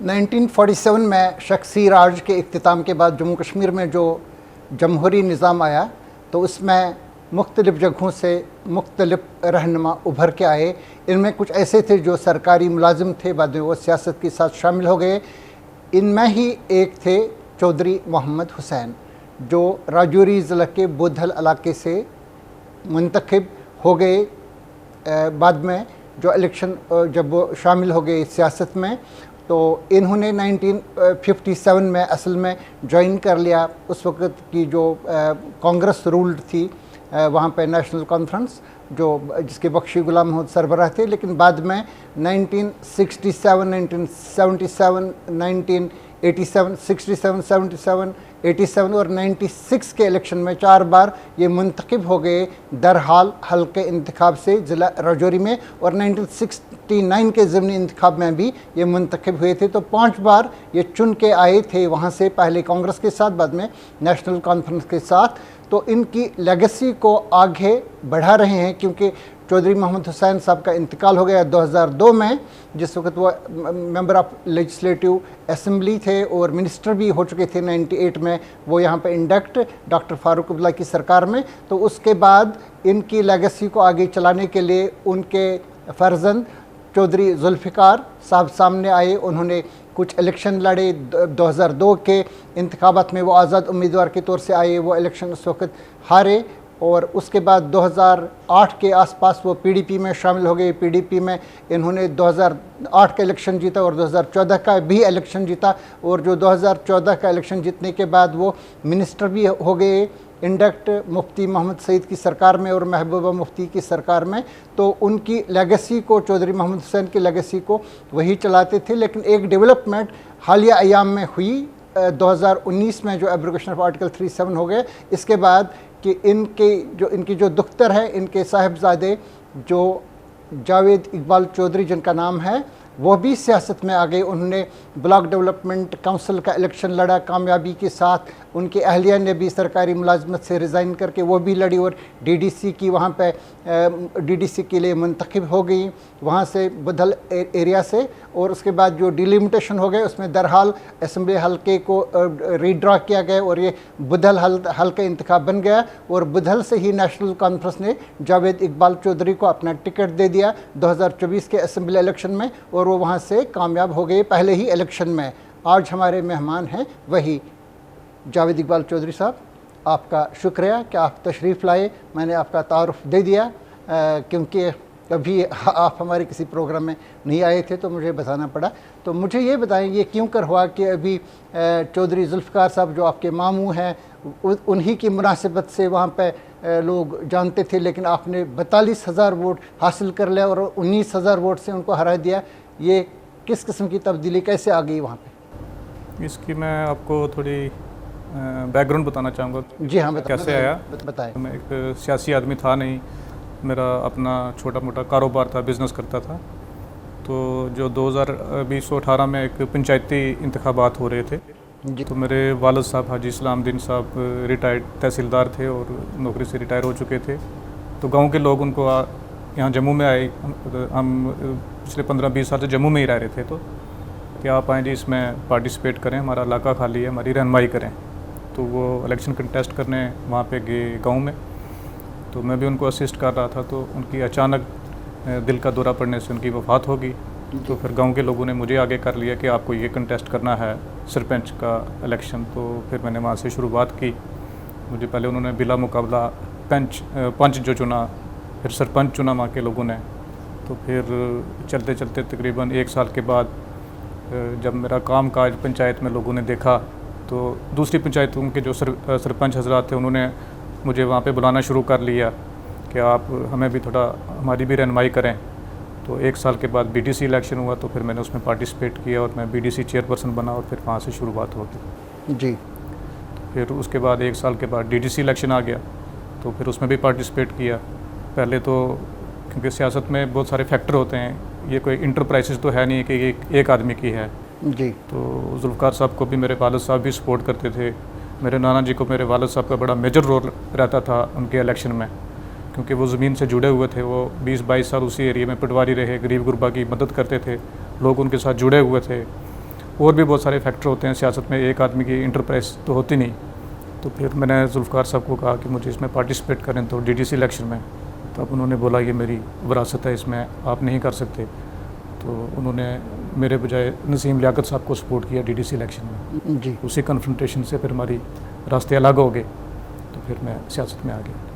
1947 में शख्सी राज के इख्तिताम के बाद जम्मू कश्मीर में जो जमहूरी निज़ाम आया तो उसमें मुख्तलिफ़ जगहों से मुख्तलिफ़ रहनुमा उभर के आए। इनमें कुछ ऐसे थे जो सरकारी मुलाजिम थे, बाद में वो सियासत के साथ शामिल हो गए। इनमें ही एक थे चौधरी मोहम्मद हुसैन, जो राजौरी ज़िला के बुधल इलाके से मुंतखब हो गए। बाद में जो इलेक्शन जब वो शामिल हो गए सियासत में तो इन्होंने 1957 में असल में ज्वाइन कर लिया। उस वक़्त की जो कांग्रेस रूल्ड थी वहाँ पे नेशनल कॉन्फ्रेंस, जो जिसके बख्शी गुलाम मोहम्मद सरबराह थे। लेकिन बाद में 1967, 1977, 1987, 67, 77, 87 और 96 के इलेक्शन में 4 बार ये मुंतखब हो गए दरहाल हल्के इंतखाब से ज़िला राजौरी में, और 1969 के ज़िमनी इंतखाब में भी ये मुंतखब हुए थे। तो 5 बार ये चुन के आए थे वहाँ से, पहले कांग्रेस के साथ, बाद में नेशनल कॉन्फ्रेंस के साथ। तो इनकी लेगेसी को आगे बढ़ा रहे हैं, क्योंकि चौधरी मोहम्मद हुसैन साहब का इंतकाल हो गया 2002 में, जिस वक्त वो मेंबर ऑफ लेजिस्लेटिव असेंबली थे और मिनिस्टर भी हो चुके थे। 98 में वो यहाँ पे इंडक्ट डॉक्टर फारूक अब्दुल्ला की सरकार में। तो उसके बाद इनकी लेगेसी को आगे चलाने के लिए उनके फर्जंद चौधरी जुल्फ़िकार साहब सामने आए। उन्होंने कुछ इलेक्शन लड़े। 2002 के इंतखाबात में वो आज़ाद उम्मीदवार के तौर से आए। वो इलेक्शन उस वक्त हारे, और उसके बाद 2008 के आसपास वो पीडीपी में शामिल हो गए। पीडीपी में इन्होंने 2008 का इलेक्शन जीता और 2014 का भी इलेक्शन जीता, और जो 2014 का इलेक्शन जीतने के बाद वो मिनिस्टर भी हो गए इंडक्ट मुफ्ती मोहम्मद सईद की सरकार में और महबूबा मुफ्ती की सरकार में। तो उनकी लेगेसी को, चौधरी मोहम्मद हुसैन की लेगेसी को वही चलाते थे। लेकिन एक डेवलपमेंट हालिया अयाम में हुई 2019 में, जो एब्रोगेशन ऑफ आर्टिकल 37 हो गए। इसके बाद कि इनकी जो दुख्तर है, इनके साहिबजादे जो जावेद इकबाल चौधरी जिनका नाम है, वो भी सियासत में आ गए। उन्होंने ब्लॉक डेवलपमेंट काउंसिल का इलेक्शन लड़ा कामयाबी के साथ। उनकी अहलिया ने भी सरकारी मुलाजमत से रिज़ाइन करके वो भी लड़ी और डीडीसी की वहाँ पे डीडीसी के लिए मुंतखब हो गई वहाँ से, बुधल एरिया से। और उसके बाद जो डिलिमिटेशन हो गए उसमें दरहाल असम्बली हल्के को रीड्रा किया गया और ये बुधल हल्का इंतखाब बन गया। और बुधल से ही नेशनल कॉन्फ्रेंस ने जावेद इकबाल चौधरी को अपना टिकट दे दिया 2024 के असम्बली इलेक्शन में, और वो वहाँ से कामयाब हो गए पहले ही इलेक्शन में। आज हमारे मेहमान हैं वही जावेद इकबाल चौधरी साहब। आपका शुक्रिया कि आप तशरीफ़ लाए। मैंने आपका तारुफ दे दिया क्योंकि अभी आप हमारे किसी प्रोग्राम में नहीं आए थे तो मुझे बताना पड़ा। तो मुझे ये बताएं, ये क्यों कर हुआ कि अभी चौधरी जुल्फ़िकार साहब जो आपके मामू हैं उन्हीं की मुनासिबत से वहाँ पे लोग जानते थे, लेकिन आपने 42,000 वोट हासिल कर लिया और 19,000 वोट से उनको हरा दिया। ये किस किस्म की तब्दीली कैसे आ गई वहाँ पे? इसकी मैं आपको थोड़ी बैकग्राउंड बताना चाहूँगा। जी हाँ, कैसे आया बताएं। मैं एक सियासी आदमी था नहीं, मेरा अपना छोटा मोटा कारोबार था, बिज़नेस करता था। तो जो 2018 में एक पंचायती इंतखाबात हो रहे थे, तो मेरे वालिद साहब हाजी इस्लामुद्दीन साहब रिटायर्ड तहसीलदार थे और नौकरी से रिटायर हो चुके थे। तो गांव के लोग उनको यहाँ जम्मू में आए। हम पिछले 15-20 साल से जम्मू में ही रह रहे थे, तो कि आप आएँ जी, इसमें पार्टिसिपेट करें, हमारा इलाका खाली है, हमारी रहनुमाई करें। तो वो इलेक्शन कंटेस्ट करने वहाँ पे गए गांव में। तो मैं भी उनको असिस्ट कर रहा था। तो उनकी अचानक दिल का दौरा पड़ने से उनकी वफ़ात हो गई। तो फिर गांव के लोगों ने मुझे आगे कर लिया कि आपको ये कंटेस्ट करना है सरपंच का इलेक्शन। तो फिर मैंने वहाँ से शुरुआत की। मुझे पहले उन्होंने बिला मुकाबला पंच जो चुना, फिर सरपंच चुना वहाँ के लोगों ने। तो फिर चलते चलते तकरीबन 1 साल के बाद जब मेरा काम काज पंचायत में लोगों ने देखा, तो दूसरी पंचायतों के जो सरपंच हजरात थे उन्होंने मुझे वहाँ पे बुलाना शुरू कर लिया कि आप हमें भी थोड़ा, हमारी भी रहनुमाई करें। तो 1 साल के बाद बीडीसी इलेक्शन हुआ, तो फिर मैंने उसमें पार्टिसिपेट किया और मैं बीडीसी चेयरपर्सन बना और फिर वहाँ से शुरुआत हो गई जी। फिर उसके बाद 1 साल के बाद डीडीसी इलेक्शन आ गया, तो फिर उसमें भी पार्टिसिपेट किया। पहले तो क्योंकि सियासत में बहुत सारे फैक्टर होते हैं, ये कोई इंटरप्राइजेज तो है नहीं कि एक आदमी की है जी। तो जुल्फ़िकार साहब को भी मेरे वालिद साहब भी सपोर्ट करते थे। मेरे नाना जी को मेरे वालिद साहब का बड़ा मेजर रोल रहता था उनके इलेक्शन में, क्योंकि वो ज़मीन से जुड़े हुए थे। वो 20-22 साल उसी एरिया में पटवारी रहे, गरीब गुरबा की मदद करते थे, लोग उनके साथ जुड़े हुए थे। और भी बहुत सारे फैक्टर होते हैं सियासत में, एक आदमी की इंटरप्राइज तो होती नहीं। तो फिर मैंने जुल्फ़िकार साहब को कहा कि मुझे इसमें पार्टिसिपेट करें तो डीडीसी इलेक्शन में। तब उन्होंने बोला ये मेरी विरासत है, इसमें आप नहीं कर सकते। तो उन्होंने मेरे बजाय नसीम लियाकत साहब को सपोर्ट किया डीडीसी इलेक्शन में जी। उसी कन्फ्रंटेशन से फिर हमारी रास्ते अलग हो गए, तो फिर मैं सियासत में आ गया।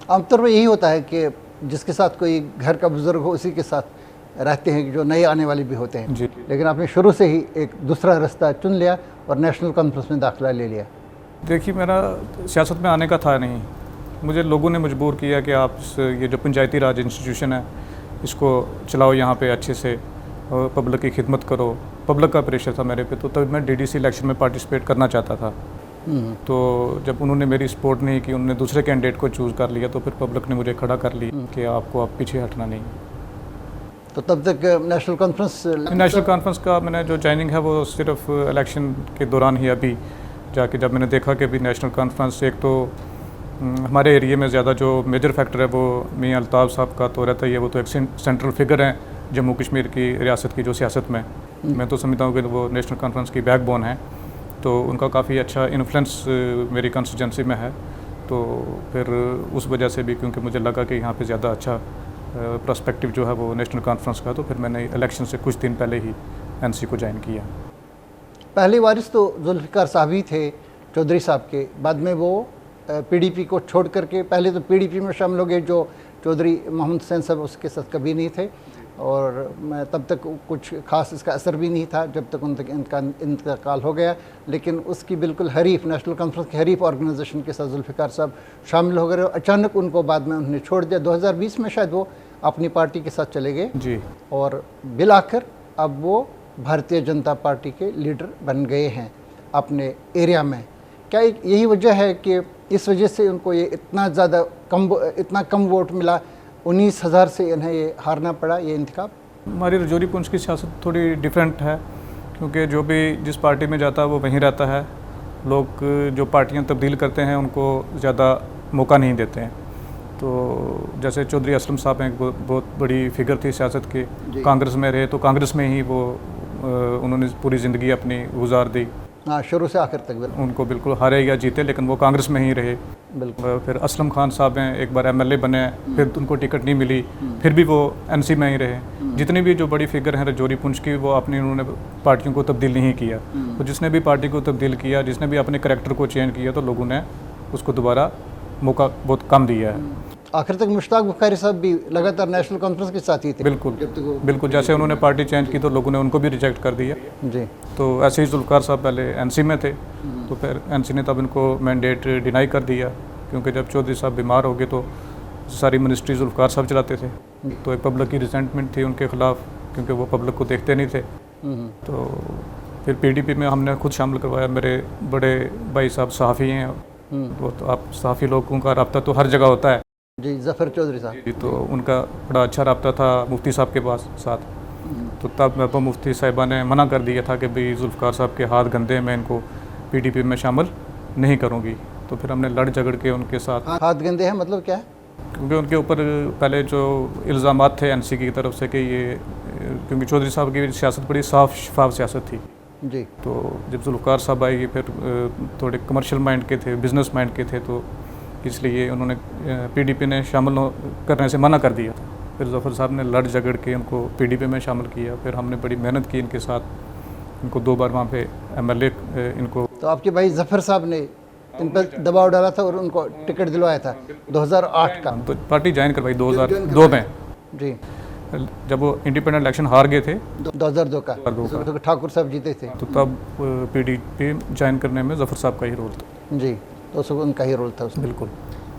आमतौर पर यही होता है कि जिसके साथ कोई घर का बुजुर्ग हो उसी के साथ रहते हैं जो नए आने वाले भी होते हैं जी। लेकिन आपने शुरू से ही एक दूसरा रास्ता चुन लिया और नेशनल कॉन्फ्रेंस में दाखिला ले लिया। देखिए, मेरा सियासत में आने का था नहीं, मुझे लोगों ने मजबूर किया कि आप ये जो पंचायती राज इंस्टीट्यूशन है इसको चलाओ, यहाँ पे अच्छे से पब्लिक की खिदमत करो। पब्लिक का प्रेशर था मेरे पे, तो तब मैं डीडीसी इलेक्शन में पार्टिसिपेट करना चाहता था। तो जब उन्होंने मेरी सपोर्ट नहीं की, उन्होंने दूसरे कैंडिडेट को चूज़ कर लिया, तो फिर पब्लिक ने मुझे खड़ा कर लिया कि आपको आप पीछे हटना नहीं। तो तब तक नेशनल कॉन्फ्रेंस का मैंने जो ज्वाइनिंग है वो सिर्फ इलेक्शन के दौरान ही, अभी जाके जब मैंने देखा कि अभी नेशनल कॉन्फ्रेंस, एक तो हमारे एरिया में ज़्यादा जो मेजर फैक्टर है वो मियां अल्ताफ़ साहब का तो रहता ही है, वो तो एक सेंट्रल फिगर हैं जम्मू कश्मीर की रियासत की जो सियासत में। मैं तो समझता हूँ कि वो नेशनल कॉन्फ्रेंस की बैकबोन है, तो उनका काफ़ी अच्छा इन्फ्लुएंस मेरी कंस्टिट्यूंसी में है। तो फिर उस वजह से भी, क्योंकि मुझे लगा कि यहाँ पे ज़्यादा अच्छा पर्सपेक्टिव जो है वो नेशनल कॉन्फ्रेंस का, तो फिर मैंने इलेक्शन से कुछ दिन पहले ही एनसी को ज्वाइन किया। पहले वारिस तो जुल्फ़िकार साहब ही थे चौधरी साहब के, बाद में वो पीडीपी को छोड़ करके पहले तो पीडीपी में शामिल हो गए, जो चौधरी मोहम्मद हुसैन साहब उसके साथ कभी नहीं थे, और मैं तब तक कुछ खास इसका असर भी नहीं था जब तक उन तक इनका इंतकाल हो गया। लेकिन उसकी बिल्कुल हरीफ, नेशनल कॉन्फ्रेंस की हरीफ ऑर्गेनाइजेशन के साथ जुल्फ़िकार साहब शामिल हो गए और अचानक उनको बाद में उन्होंने छोड़ दिया। 2020 में शायद वो अपनी पार्टी के साथ चले गए जी, और बिलाखिर अब वो भारतीय जनता पार्टी के लीडर बन गए हैं अपने एरिया में। क्या यही वजह है कि इस वजह से उनको ये इतना कम वोट मिला, 19,000 से इन्हें ये हारना पड़ा ये इंतखाब? हमारी रजौरी पुंछ की सियासत थोड़ी डिफरेंट है, क्योंकि जो भी जिस पार्टी में जाता है वो वहीं रहता है। लोग जो पार्टियां तब्दील करते हैं उनको ज़्यादा मौका नहीं देते हैं। तो जैसे चौधरी असलम साहब हैं, बहुत बड़ी फिगर थी सियासत के, कांग्रेस में रहे, तो कांग्रेस में ही वो उन्होंने पूरी ज़िंदगी अपनी गुजार दी। हाँ, शुरू से आखिर तक उनको बिल्कुल हारे या जीते, लेकिन वो कांग्रेस में ही रहे। बिल्कुल। फिर असलम खान साहब हैं, एक बार एमएलए बने, फिर उनको टिकट नहीं मिली, फिर भी वो एनसी में ही रहे। जितनी भी जो बड़ी फिगर हैं रजौरी पुंछ की, वो अपनी उन्होंने पार्टियों को तब्दील नहीं किया। तो जिसने भी पार्टी को तब्दील किया, जिसने भी अपने करैक्टर को चेंज किया, तो लोगों ने उसको दोबारा मौका बहुत कम दिया है। आखिर तक मुश्ताक बुखारी साहब भी लगातार नेशनल कॉन्फ्रेंस के साथ ही थे। बिल्कुल जैसे उन्होंने पार्टी चेंज की तो लोगों ने उनको भी रिजेक्ट कर दिया जी। तो ऐसे ही जुल्फ़िकार साहब पहले एनसी में थे, तो फिर एनसी ने तब इनको मैंडेट डिनाई कर दिया, क्योंकि जब चौधरी साहब बीमार हो गए तो सारी मिनिस्ट्री जुल्फ़िकार साहब चलाते थे। तो एक पब्लिक की रिजेंटमेंट थी उनके ख़िलाफ़, क्योंकि वो पब्लिक को देखते नहीं थे। तो फिर पीडीपी में हमने खुद शामिल करवाया। मेरे बड़े भाई साहब सहाफ़ी हैं, वो तो आप सहाफ़ी लोगों का रब्ता तो हर जगह होता है जी। ज़फ़र चौधरी साहब, तो उनका बड़ा अच्छा रब्ता था मुफ्ती साहब के पास साथ। तो तब महबूबा मुफ्ती साहिबा ने मना कर दिया था कि भाई जुल्फ़िकार साहब के हाथ गंदे हैं, मैं इनको पीडीपी में शामिल नहीं करूँगी। तो फिर हमने लड़ झगड़ के उनके साथ। हाथ गंदे हैं मतलब क्या है? क्योंकि उनके ऊपर पहले जो इल्ज़ामात थे एनसी की तरफ से कि ये, क्योंकि चौधरी साहब की सियासत बड़ी साफ शफाफ सियासत थी जी। तो जब जुल्फ़िकार साहब आए फिर थोड़े कमर्शियल माइंड के थे, बिज़नेस माइंड के थे, तो इसलिए उन्होंने पीडीपी ने शामिल करने से मना कर दिया था। फिर ज़फ़र साहब ने लड़ झगड़ के उनको पीडीपी में शामिल किया। फिर हमने बड़ी मेहनत की इनके साथ, इनको 2 बार वहाँ पे एमएलए इनको। तो आपके भाई ज़फ़र साहब ने इन पर दबाव डाला था और उनको टिकट दिलवाया था 2008 का। तो पार्टी ज्वाइन करवाई 2002 में जी, जब वो इंडिपेंडेंट इलेक्शन हार गए थे 2002 का, तो ठाकुर साहब जीते थे। तो तब पीडीपी ज्वाइन करने में जफर साहब का ही रोल था। जी, तो उसको उनका ही रोल था उसमें। बिल्कुल।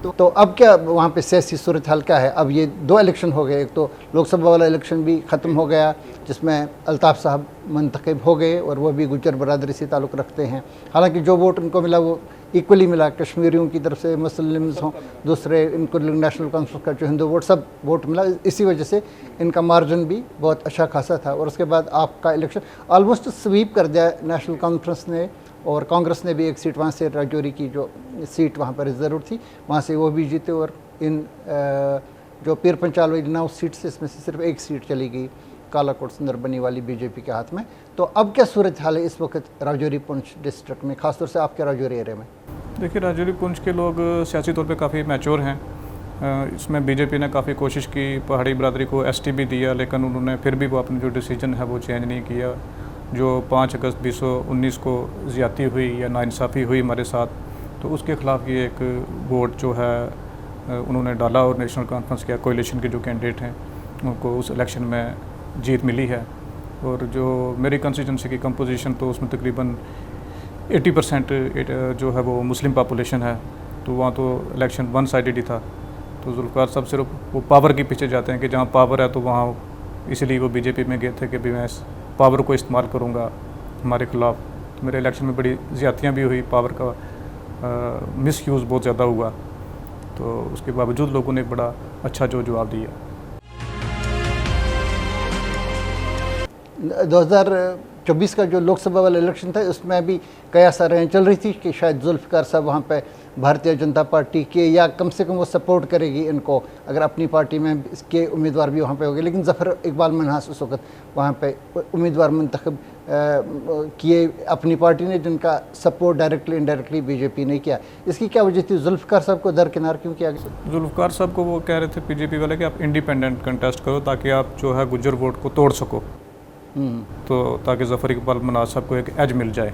तो अब क्या वहाँ पे सियासी सूरत हाल क्या है? अब ये 2 इलेक्शन हो गए, एक तो लोकसभा वाला इलेक्शन भी ख़त्म हो गया जिसमें अल्ताफ़ साहब मुंतखब हो गए और वो भी गुज्जर बरदरी से ताल्लुक़ रखते हैं। हालांकि जो वोट उनको मिला वो इक्वली मिला, कश्मीरियों की तरफ से, मुस्लिम्स हों, दूसरे इनको नेशनल कॉन्फ्रेंस का जो हिंदू वोट, सब वोट मिला। इसी वजह से इनका मार्जिन भी बहुत अच्छा खासा था। और उसके बाद आपका इलेक्शन ऑलमोस्ट स्वीप कर दिया नेशनल कॉन्फ्रेंस ने, और कांग्रेस ने भी एक सीट वहाँ से, राजौरी की जो सीट वहाँ पर रिजर्व थी, वहाँ से वो भी जीते। और इन जो पीर पंचाल वाली 9 सीट से इसमें से सिर्फ 1 सीट चली गई कालाकोट सुंदरबनी वाली बीजेपी के हाथ में। तो अब क्या सूरत हाल है इस वक्त राजौरी पुंछ डिस्ट्रिक्ट में, खासतौर से आपके राजौरी एरिया में? देखिए, राजौरी पुंछ के लोग सियासी तौर पे काफ़ी मैच्योर हैं। इसमें बीजेपी ने काफ़ी कोशिश की, पहाड़ी बरादरी को एसटी भी दिया, लेकिन उन्होंने फिर भी वो अपनी जो डिसीजन है वो चेंज नहीं किया। जो 5 अगस्त 2019 को ज़्यादती हुई या नाइंसाफ़ी हुई हमारे साथ, तो उसके ख़िलाफ़ ये एक वोट जो है उन्होंने डाला और नेशनल कॉन्फ्रेंस के कोalition के जो कैंडिडेट हैं उनको उस इलेक्शन में जीत मिली है। और जो मेरी कंस्टिट्यूंसी की कंपोजिशन, तो उसमें तकरीबन 80% जो है वो मुस्लिम पॉपुलेशन है, तो वहाँ तो इलेक्शन वन साइडेड ही था। तो जुल्फ़िकार साहब सिर्फ वो पावर के पीछे जाते हैं कि जहाँ पावर है तो वहाँ, इसलिए वो बीजेपी में गए थे कि भी मैं इस पावर को इस्तेमाल करूँगा हमारे ख़िलाफ़। तो मेरे इलेक्शन में बड़ी ज़्यादतियाँ भी हुई, पावर का मिसयूज़ बहुत ज़्यादा हुआ, तो उसके बावजूद लोगों ने बड़ा अच्छा जो जवाब दिया। 2024 का जो लोकसभा वाला इलेक्शन था उसमें भी कई सारे चल रही थी कि शायद जुल्फ़िकार साहब वहाँ पे भारतीय जनता पार्टी के, या कम से कम वो सपोर्ट करेगी इनको अगर अपनी पार्टी में इसके उम्मीदवार भी वहाँ पे हो गए। लेकिन ज़फ़र इकबाल मनहास उस वक्त वहाँ पे उम्मीदवार मुंतखब किए अपनी पार्टी ने, जिनका सपोर्ट डायरेक्टली इनडायरेक्टली बीजेपी ने किया। इसकी क्या वजह थी? जुल्फ़िकार साहब को दरकिनार क्यों किया गया? जुल्फ़िकार साहब को वो कह रहे थे बीजेपी वाले कि आप इंडिपेंडेंट कंटेस्ट करो ताकि आप जो है गुज्जर वोट को तोड़ सको, तो ताकि ज़फ़र इकबाल मनहास साहब को एक एज मिल जाए।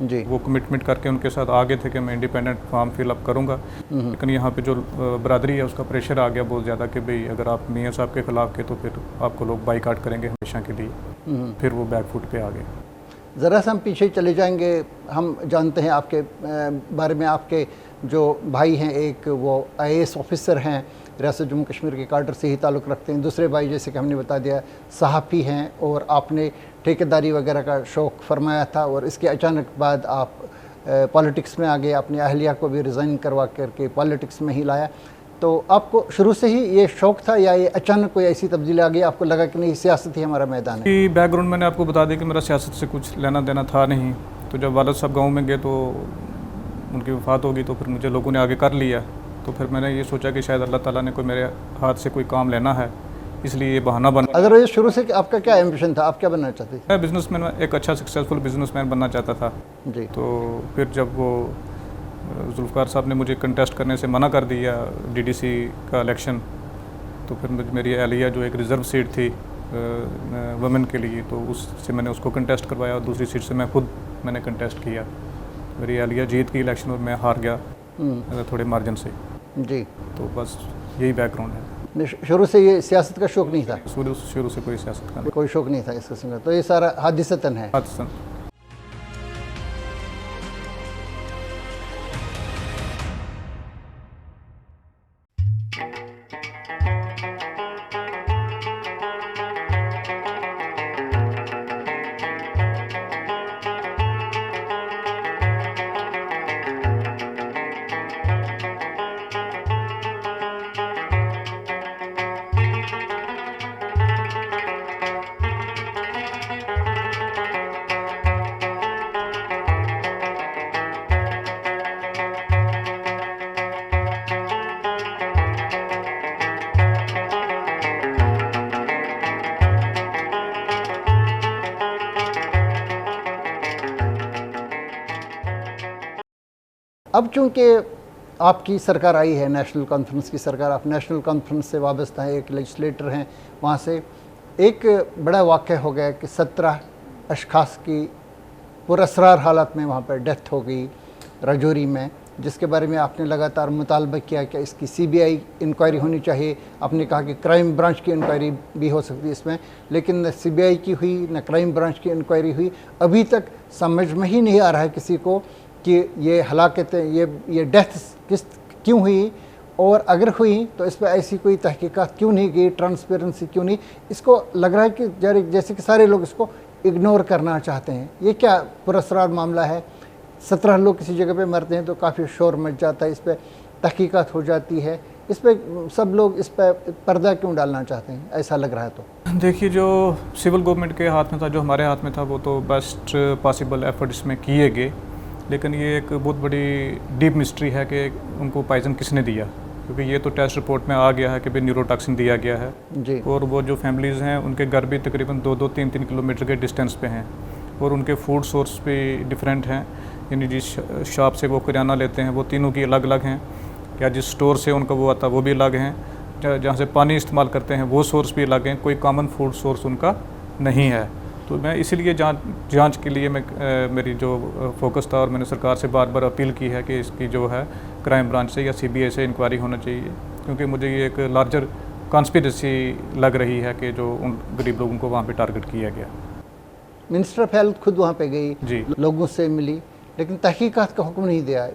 जी, वो कमिटमेंट करके उनके साथ आगे थे कि मैं इंडिपेंडेंट फॉर्म फिलअप करूँगा। लेकिन यहाँ पे जो बरादरी है उसका प्रेशर आ गया बहुत ज़्यादा कि भाई अगर आप मियाँ साहब के ख़िलाफ़ के तो फिर आपको लोग बाइकाट करेंगे हमेशा के लिए। फिर वो बैक फुट पे आ गए। ज़रा सा हम पीछे चले जाएंगे। हम जानते हैं आपके बारे में, आपके जो भाई हैं, एक वो IAS ऑफिसर हैं, रियासत जम्मू कश्मीर के काडर से ही ताल्लुक़ रखते हैं। दूसरे भाई जैसे कि हमने बता दिया सहाफ़ी हैं, और आपने ठेकेदारी वगैरह का शौक़ फरमाया था और इसके अचानक बाद आप पॉलिटिक्स में आ गए। अपनी अहलिया को भी रिज़ाइन करवा करके पॉलिटिक्स में ही लाया। तो आपको शुरू से ही ये शौक़ था या ये अचानक कोई ऐसी तब्दीली आ गई, आपको लगा कि नहीं सियासत ही हमारा मैदान है? बैकग्राउंड मैंने आपको बता दिया कि मेरा सियासत से कुछ लेना देना था नहीं। तो जब वालिद साहब गाँव में गए तो उनकी वफ़ात होगी, तो फिर मुझे लोगों ने आगे कर लिया। तो फिर मैंने ये सोचा कि शायद अल्लाह ताला ने कोई मेरे हाथ से कोई काम लेना है, इसलिए ये बहाना बन। अदरवाइज शुरू से आपका क्या एम्बिशन था, आप क्या बनना चाहते थे? मैं बिजनेसमैन, एक अच्छा सक्सेसफुल बिजनेसमैन बनना चाहता था जी। तो फिर जब वो जुल्फ़िकार साहब ने मुझे कंटेस्ट करने से मना कर दिया DDC का इलेक्शन, तो फिर मेरी अहलिया जो एक रिज़र्व सीट थी वुमेन के लिए, तो उससे मैंने उसको कंटेस्ट करवाया और दूसरी सीट से मैंने कंटेस्ट किया। मेरी अहलिया जीत की इलेक्शन और मैं हार गया थोड़े मार्जिन से। जी, तो बस यही बैकग्राउंड है। शुरू से ये सियासत का शौक़ नहीं था? शुरू से कोई सियासत का कोई शौक़ नहीं था इस किस्म का, तो ये सारा हादिसतन है। अब चूँकि आपकी सरकार आई है, नेशनल कॉन्फ्रेंस की सरकार, आप नेशनल कॉन्फ्रेंस से वाबस्ता हैं, एक लेजिस्लेटर हैं, वहाँ से एक बड़ा वाक़या हो गया कि 17 अशख़ास की पुरअसरार हालत में वहाँ पर डेथ हो गई राजौरी में, जिसके बारे में आपने लगातार मुतालबा किया कि इसकी CBI इंक्वायरी होनी चाहिए। आपने कहा कि क्राइम ब्रांच की इंक्वायरी भी हो सकती है इसमें, लेकिन न CBI की हुई न क्राइम ब्रांच की इंक्वायरी हुई। अभी तक समझ में ही नहीं आ रहा है किसी को कि ये हलाकतें, ये डेथ्स क्यों हुई, और अगर हुई तो इस पर ऐसी कोई तहकीकात क्यों नहीं की, ट्रांसपेरेंसी क्यों नहीं। इसको लग रहा है कि जैसे कि सारे लोग इसको इग्नोर करना चाहते हैं। ये क्या पुरस्कार मामला है? 17 लोग किसी जगह पे मरते हैं तो काफ़ी शोर मच जाता है, इस पर तहकीकात हो जाती है, इस पर सब लोग इस पर पर्दा क्यों डालना चाहते हैं? ऐसा लग रहा है। तो देखिए, जो सिविल गवर्नमेंट के हाथ में था, जो हमारे हाथ में था, वो तो बेस्ट पॉसिबल एफर्ट इसमें किए गए, लेकिन ये एक बहुत बड़ी डीप मिस्ट्री है कि उनको पॉइजन किसने दिया, क्योंकि ये तो टेस्ट रिपोर्ट में आ गया है कि भाई न्यूरोटॉक्सिन दिया गया है जी। और वो जो फैमिलीज़ हैं उनके घर भी तकरीबन 2-2, 3-3 किलोमीटर के डिस्टेंस पे हैं और उनके फूड सोर्स भी डिफरेंट हैं। यानी जिस शॉप से वो किराना लेते हैं वो तीनों की अलग अलग हैं, या जिस स्टोर से उनका वो आता है वो भी अलग हैं, जहाँ से पानी इस्तेमाल करते हैं वो सोर्स भी अलग हैं, कोई कॉमन फूड सोर्स उनका नहीं है। तो मैं इसीलिए जांच के लिए मेरी जो फोकस था, और मैंने सरकार से बार बार अपील की है कि इसकी जो है क्राइम ब्रांच से या CBI से इंक्वायरी होना चाहिए, क्योंकि मुझे ये एक लार्जर कॉन्स्पिरेसी लग रही है कि जो उन गरीब लोगों को वहाँ पे टारगेट किया गया। मिनिस्टर ऑफ हेल्थ खुद वहाँ पे गई जी, लोगों से मिली, लेकिन तहकीकात का हुक्म नहीं दिया।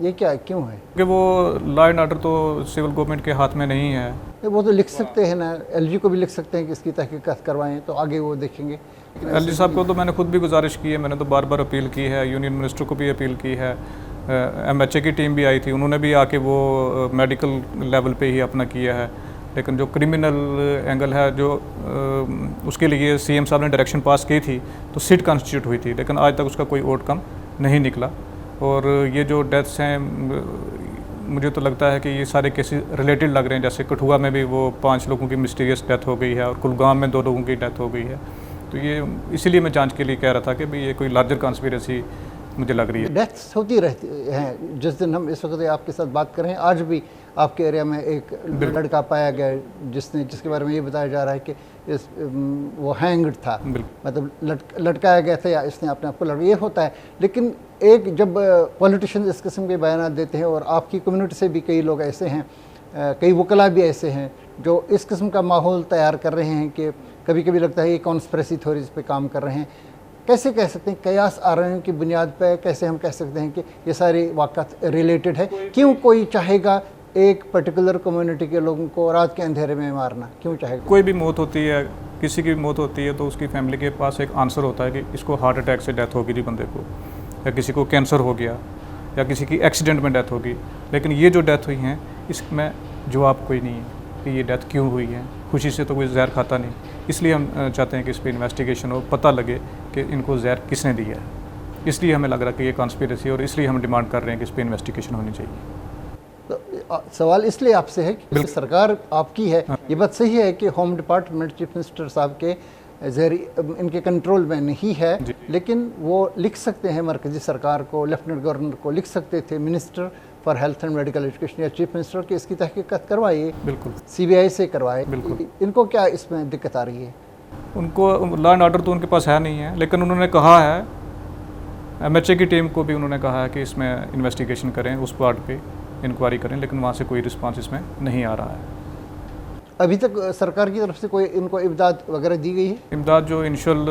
ये क्या, क्यों है? कि वो लॉ एंड ऑर्डर तो सिविल गवर्नमेंट के हाथ में नहीं है। वो तो लिख सकते हैं ना, LG को भी लिख सकते हैं कि इसकी तहकीकात करवाएं, तो आगे वो देखेंगे। LG साहब को तो मैंने खुद भी गुजारिश की है, मैंने तो बार बार अपील की है, यूनियन मिनिस्टर को भी अपील की है, MHA की टीम भी आई थी, उन्होंने भी आके वो मेडिकल लेवल पे ही अपना किया है। लेकिन जो क्रिमिनल एंगल है, जो उसके लिए CM साहब ने डायरेक्शन पास की थी, तो सिट कॉन्स्टिट्यूट हुई थी, लेकिन आज तक उसका कोई आउटकम नहीं निकला। और ये जो डेथ्स हैं, मुझे तो लगता है कि ये सारे केसेस रिलेटेड लग रहे हैं। जैसे कठुआ में भी वो 5 लोगों की मिस्टीरियस डेथ हो गई है, और कुलगाम में 2 लोगों की डेथ हो गई है। तो ये इसीलिए मैं जांच के लिए कह रहा था कि भाई ये कोई लार्जर कॉन्स्पिरेसी मुझे लग रही है। डेथ्स होती रहती हैं। जिस दिन हम इस वक्त आपके साथ बात कर रहे हैं, आज भी आपके एरिया में एक लड़का पाया गया जिसके बारे में ये बताया जा रहा है कि वो हैंग्ड था, मतलब लटकाया गया था, या इसने अपने आप को ये होता है। लेकिन एक जब पॉलिटिशियन इस किस्म के बयान देते हैं, और आपकी कम्युनिटी से भी कई लोग ऐसे हैं, कई वकला भी ऐसे हैं जो इस किस्म का माहौल तैयार कर रहे हैं कि कभी कभी लगता है ये कॉन्स्पिरेसी थ्योरीज पे काम कर रहे हैं। कैसे कह सकते हैं कयास आरोपों की बुनियाद पर, कैसे हम कह सकते हैं कि ये सारी वाक़ात रिलेटेड है? क्यों कोई चाहेगा एक पर्टिकुलर कम्युनिटी के लोगों को रात के अंधेरे में मारना? क्यों चाहेगा? कोई भी मौत होती है, किसी की मौत होती है, तो उसकी फैमिली के पास एक आंसर होता है कि इसको हार्ट अटैक से डेथ होगी जी बंदे को, या किसी को कैंसर हो गया, या किसी की एक्सीडेंट में डेथ होगी। लेकिन ये जो डेथ हुई हैं, इसमें जवाब कोई नहीं है कि ये डेथ क्यों हुई है। खुशी से तो कोई जहर खाता नहीं, इसलिए हम चाहते हैं कि इस पर इन्वेस्टिगेशन हो, पता लगे कि इनको जहर किसने दिया है। इसलिए हमें लग रहा है कि ये कॉन्स्पिरेसी, और इसलिए हम डिमांड कर रहे हैं कि इस पर इन्वेस्टिगेशन होनी चाहिए। तो सवाल इसलिए आपसे है कि सरकार आपकी है, ये बात सही है कि होम डिपार्टमेंट चीफ मिनिस्टर साहब के इनके कंट्रोल में नहीं है, लेकिन वो लिख सकते हैं मरकज़ी सरकार को, लेफ्टिनेंट गवर्नर को लिख सकते थे, minister for health and medical education या चीफ मिनिस्टर की इसकी तहकीकात करवाइए, बिल्कुल CBI से करवाए। बिल्कुल। इनको क्या इसमें दिक्कत आ रही है? उनको लॉ एंड ऑर्डर तो उनके पास है नहीं है, लेकिन उन्होंने कहा है, MHA की टीम को भी उन्होंने कहा है कि इसमें इन्वेस्टिगेशन करें, उस पार्ट पे इंक्वायरी करें, लेकिन वहाँ से कोई रिस्पांस इसमें नहीं आ रहा है। अभी तक सरकार की तरफ से कोई इनको इमदाद वगैरह दी गई है? इमदाद जो इनिशियल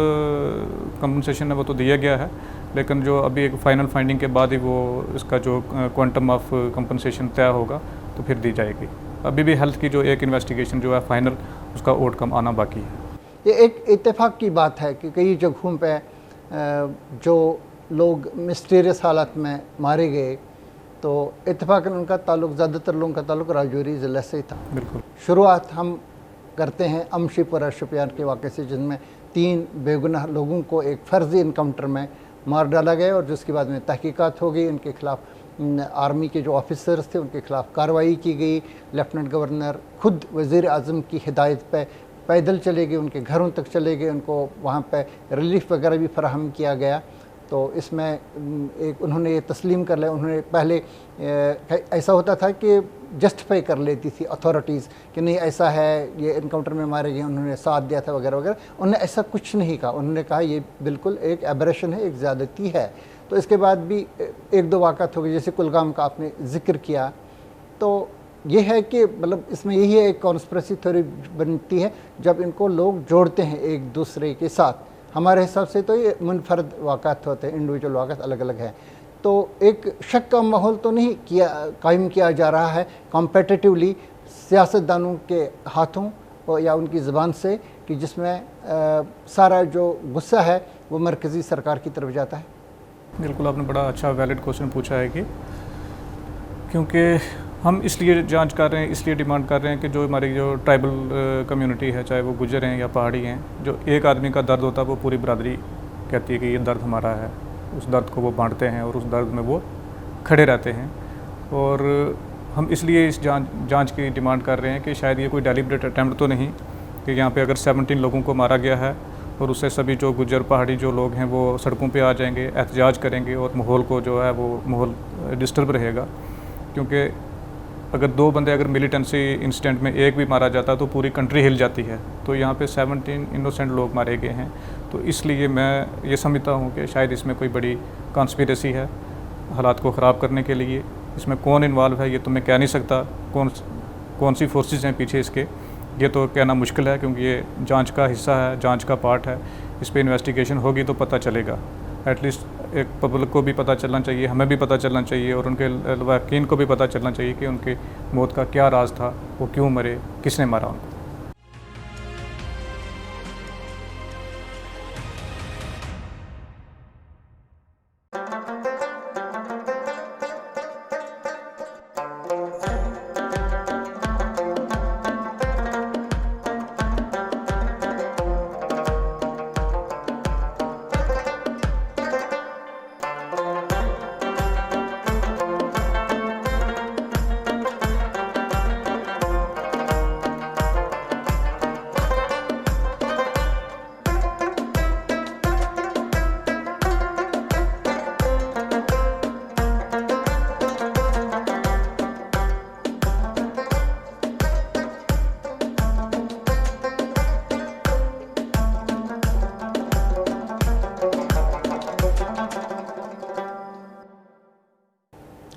कंपनसेशन है वो तो दिया गया है, लेकिन जो अभी एक फाइनल फाइंडिंग के बाद ही वो इसका जो क्वांटम ऑफ कंपनसेशन तय होगा तो फिर दी जाएगी। अभी भी हेल्थ की जो एक इन्वेस्टिगेशन जो है फाइनल, उसका आउटकम आना बाकी है। ये एक इत्तेफाक की बात है कि कई जगहों पे जो लोग मिस्टीरियस हालत में मारे गए, तो इत्तेफाकन उनका ताल्लुक, ज़्यादातर लोगों का ताल्लुक राजौरी ज़िले से ही था। बिल्कुल। शुरुआत हम करते हैं अमशीपुरा शोपियान के वाक़े से, जिनमें 3 बेगुनाह लोगों को एक फ़र्ज़ी इनकाउंटर में मार डाला गया, और जिसके बाद में तहकीकात हो गई। उनके ख़िलाफ़ आर्मी के जो ऑफिसर्स थे उनके ख़िलाफ़ कार्रवाई की गई। लेफ्टिनेंट गवर्नर खुद वज़ीर आज़म की हिदायत पे पैदल चले गए, उनके घरों तक चले गए, उनको वहाँ पे रिलीफ वगैरह भी फराहम किया गया। तो इसमें एक उन्होंने ये तस्लीम कर लिया, उन्होंने पहले ऐसा होता था कि जस्टिफाई कर लेती थी अथॉरिटीज़ कि नहीं ऐसा है, ये इनकाउंटर में मारे गए, उन्होंने साथ दिया था वगैरह वगैरह। उन्होंने ऐसा कुछ नहीं कहा, उन्होंने कहा ये बिल्कुल एक एबरेशन है, एक ज़्यादती है। तो इसके बाद भी एक दो वाक़ात हो गए, जैसे कुलगाम का आपने जिक्र किया। तो ये है कि मतलब इसमें यही है, एक कॉन्स्पिरेसी थ्योरी बनती है जब इनको लोग जोड़ते हैं एक दूसरे के साथ। हमारे हिसाब से तो ये मुनफरद वाक़ात होते हैं, इंडिविजुअल वाक़ात अलग अलग हैं। तो एक शक का माहौल तो नहीं कायम किया जा रहा है कॉम्पिटिटिवली सियासतदानों के हाथों या उनकी ज़बान से, कि जिसमें सारा जो गुस्सा है वो मरकज़ी सरकार की तरफ जाता है। बिल्कुल, आपने बड़ा अच्छा वैलिड क्वेश्चन पूछा है कि क्योंकि हम इसलिए जांच कर रहे हैं, इसलिए डिमांड कर रहे हैं कि जो हमारी जो ट्राइबल कम्युनिटी है, चाहे वो गुजर हैं या पहाड़ी हैं, जो एक आदमी का दर्द होता है वो पूरी बरादरी कहती है कि ये दर्द हमारा है, उस दर्द को वो बांटते हैं और उस दर्द में वो खड़े रहते हैं। और हम इसलिए इस जांच की डिमांड कर रहे हैं कि शायद ये कोई डेलिब्रेट अटैम्प्ट तो नहीं कि यहाँ पे अगर 17 लोगों को मारा गया है और उससे सभी जो गुजर पहाड़ी जो लोग हैं वो सड़कों पे आ जाएंगे, एहतजाज करेंगे और माहौल को जो है वो माहौल डिस्टर्ब रहेगा। क्योंकि अगर 2 बंदे अगर मिलिटेंसी इंसिडेंट में एक भी मारा जाता तो पूरी कंट्री हिल जाती है। तो यहाँ पे 17 इनोसेंट लोग मारे गए हैं। तो इसलिए मैं ये समझता हूँ कि शायद इसमें कोई बड़ी कॉन्स्पिरेसी है हालात को ख़राब करने के लिए। इसमें कौन इन्वॉल्व है ये तो मैं कह नहीं सकता, कौन सी फोर्सेस हैं पीछे इसके, ये तो कहना मुश्किल है, क्योंकि ये जांच का हिस्सा है, जांच का पार्ट है। इस पर इन्वेस्टिगेशन होगी तो पता चलेगा। एटलीस्ट एक पब्लिक को भी पता चलना चाहिए, हमें भी पता चलना चाहिए और उनके वकील को भी पता चलना चाहिए कि उनकी मौत का क्या राज था, वो क्यों मरे, किसने मारा उनको।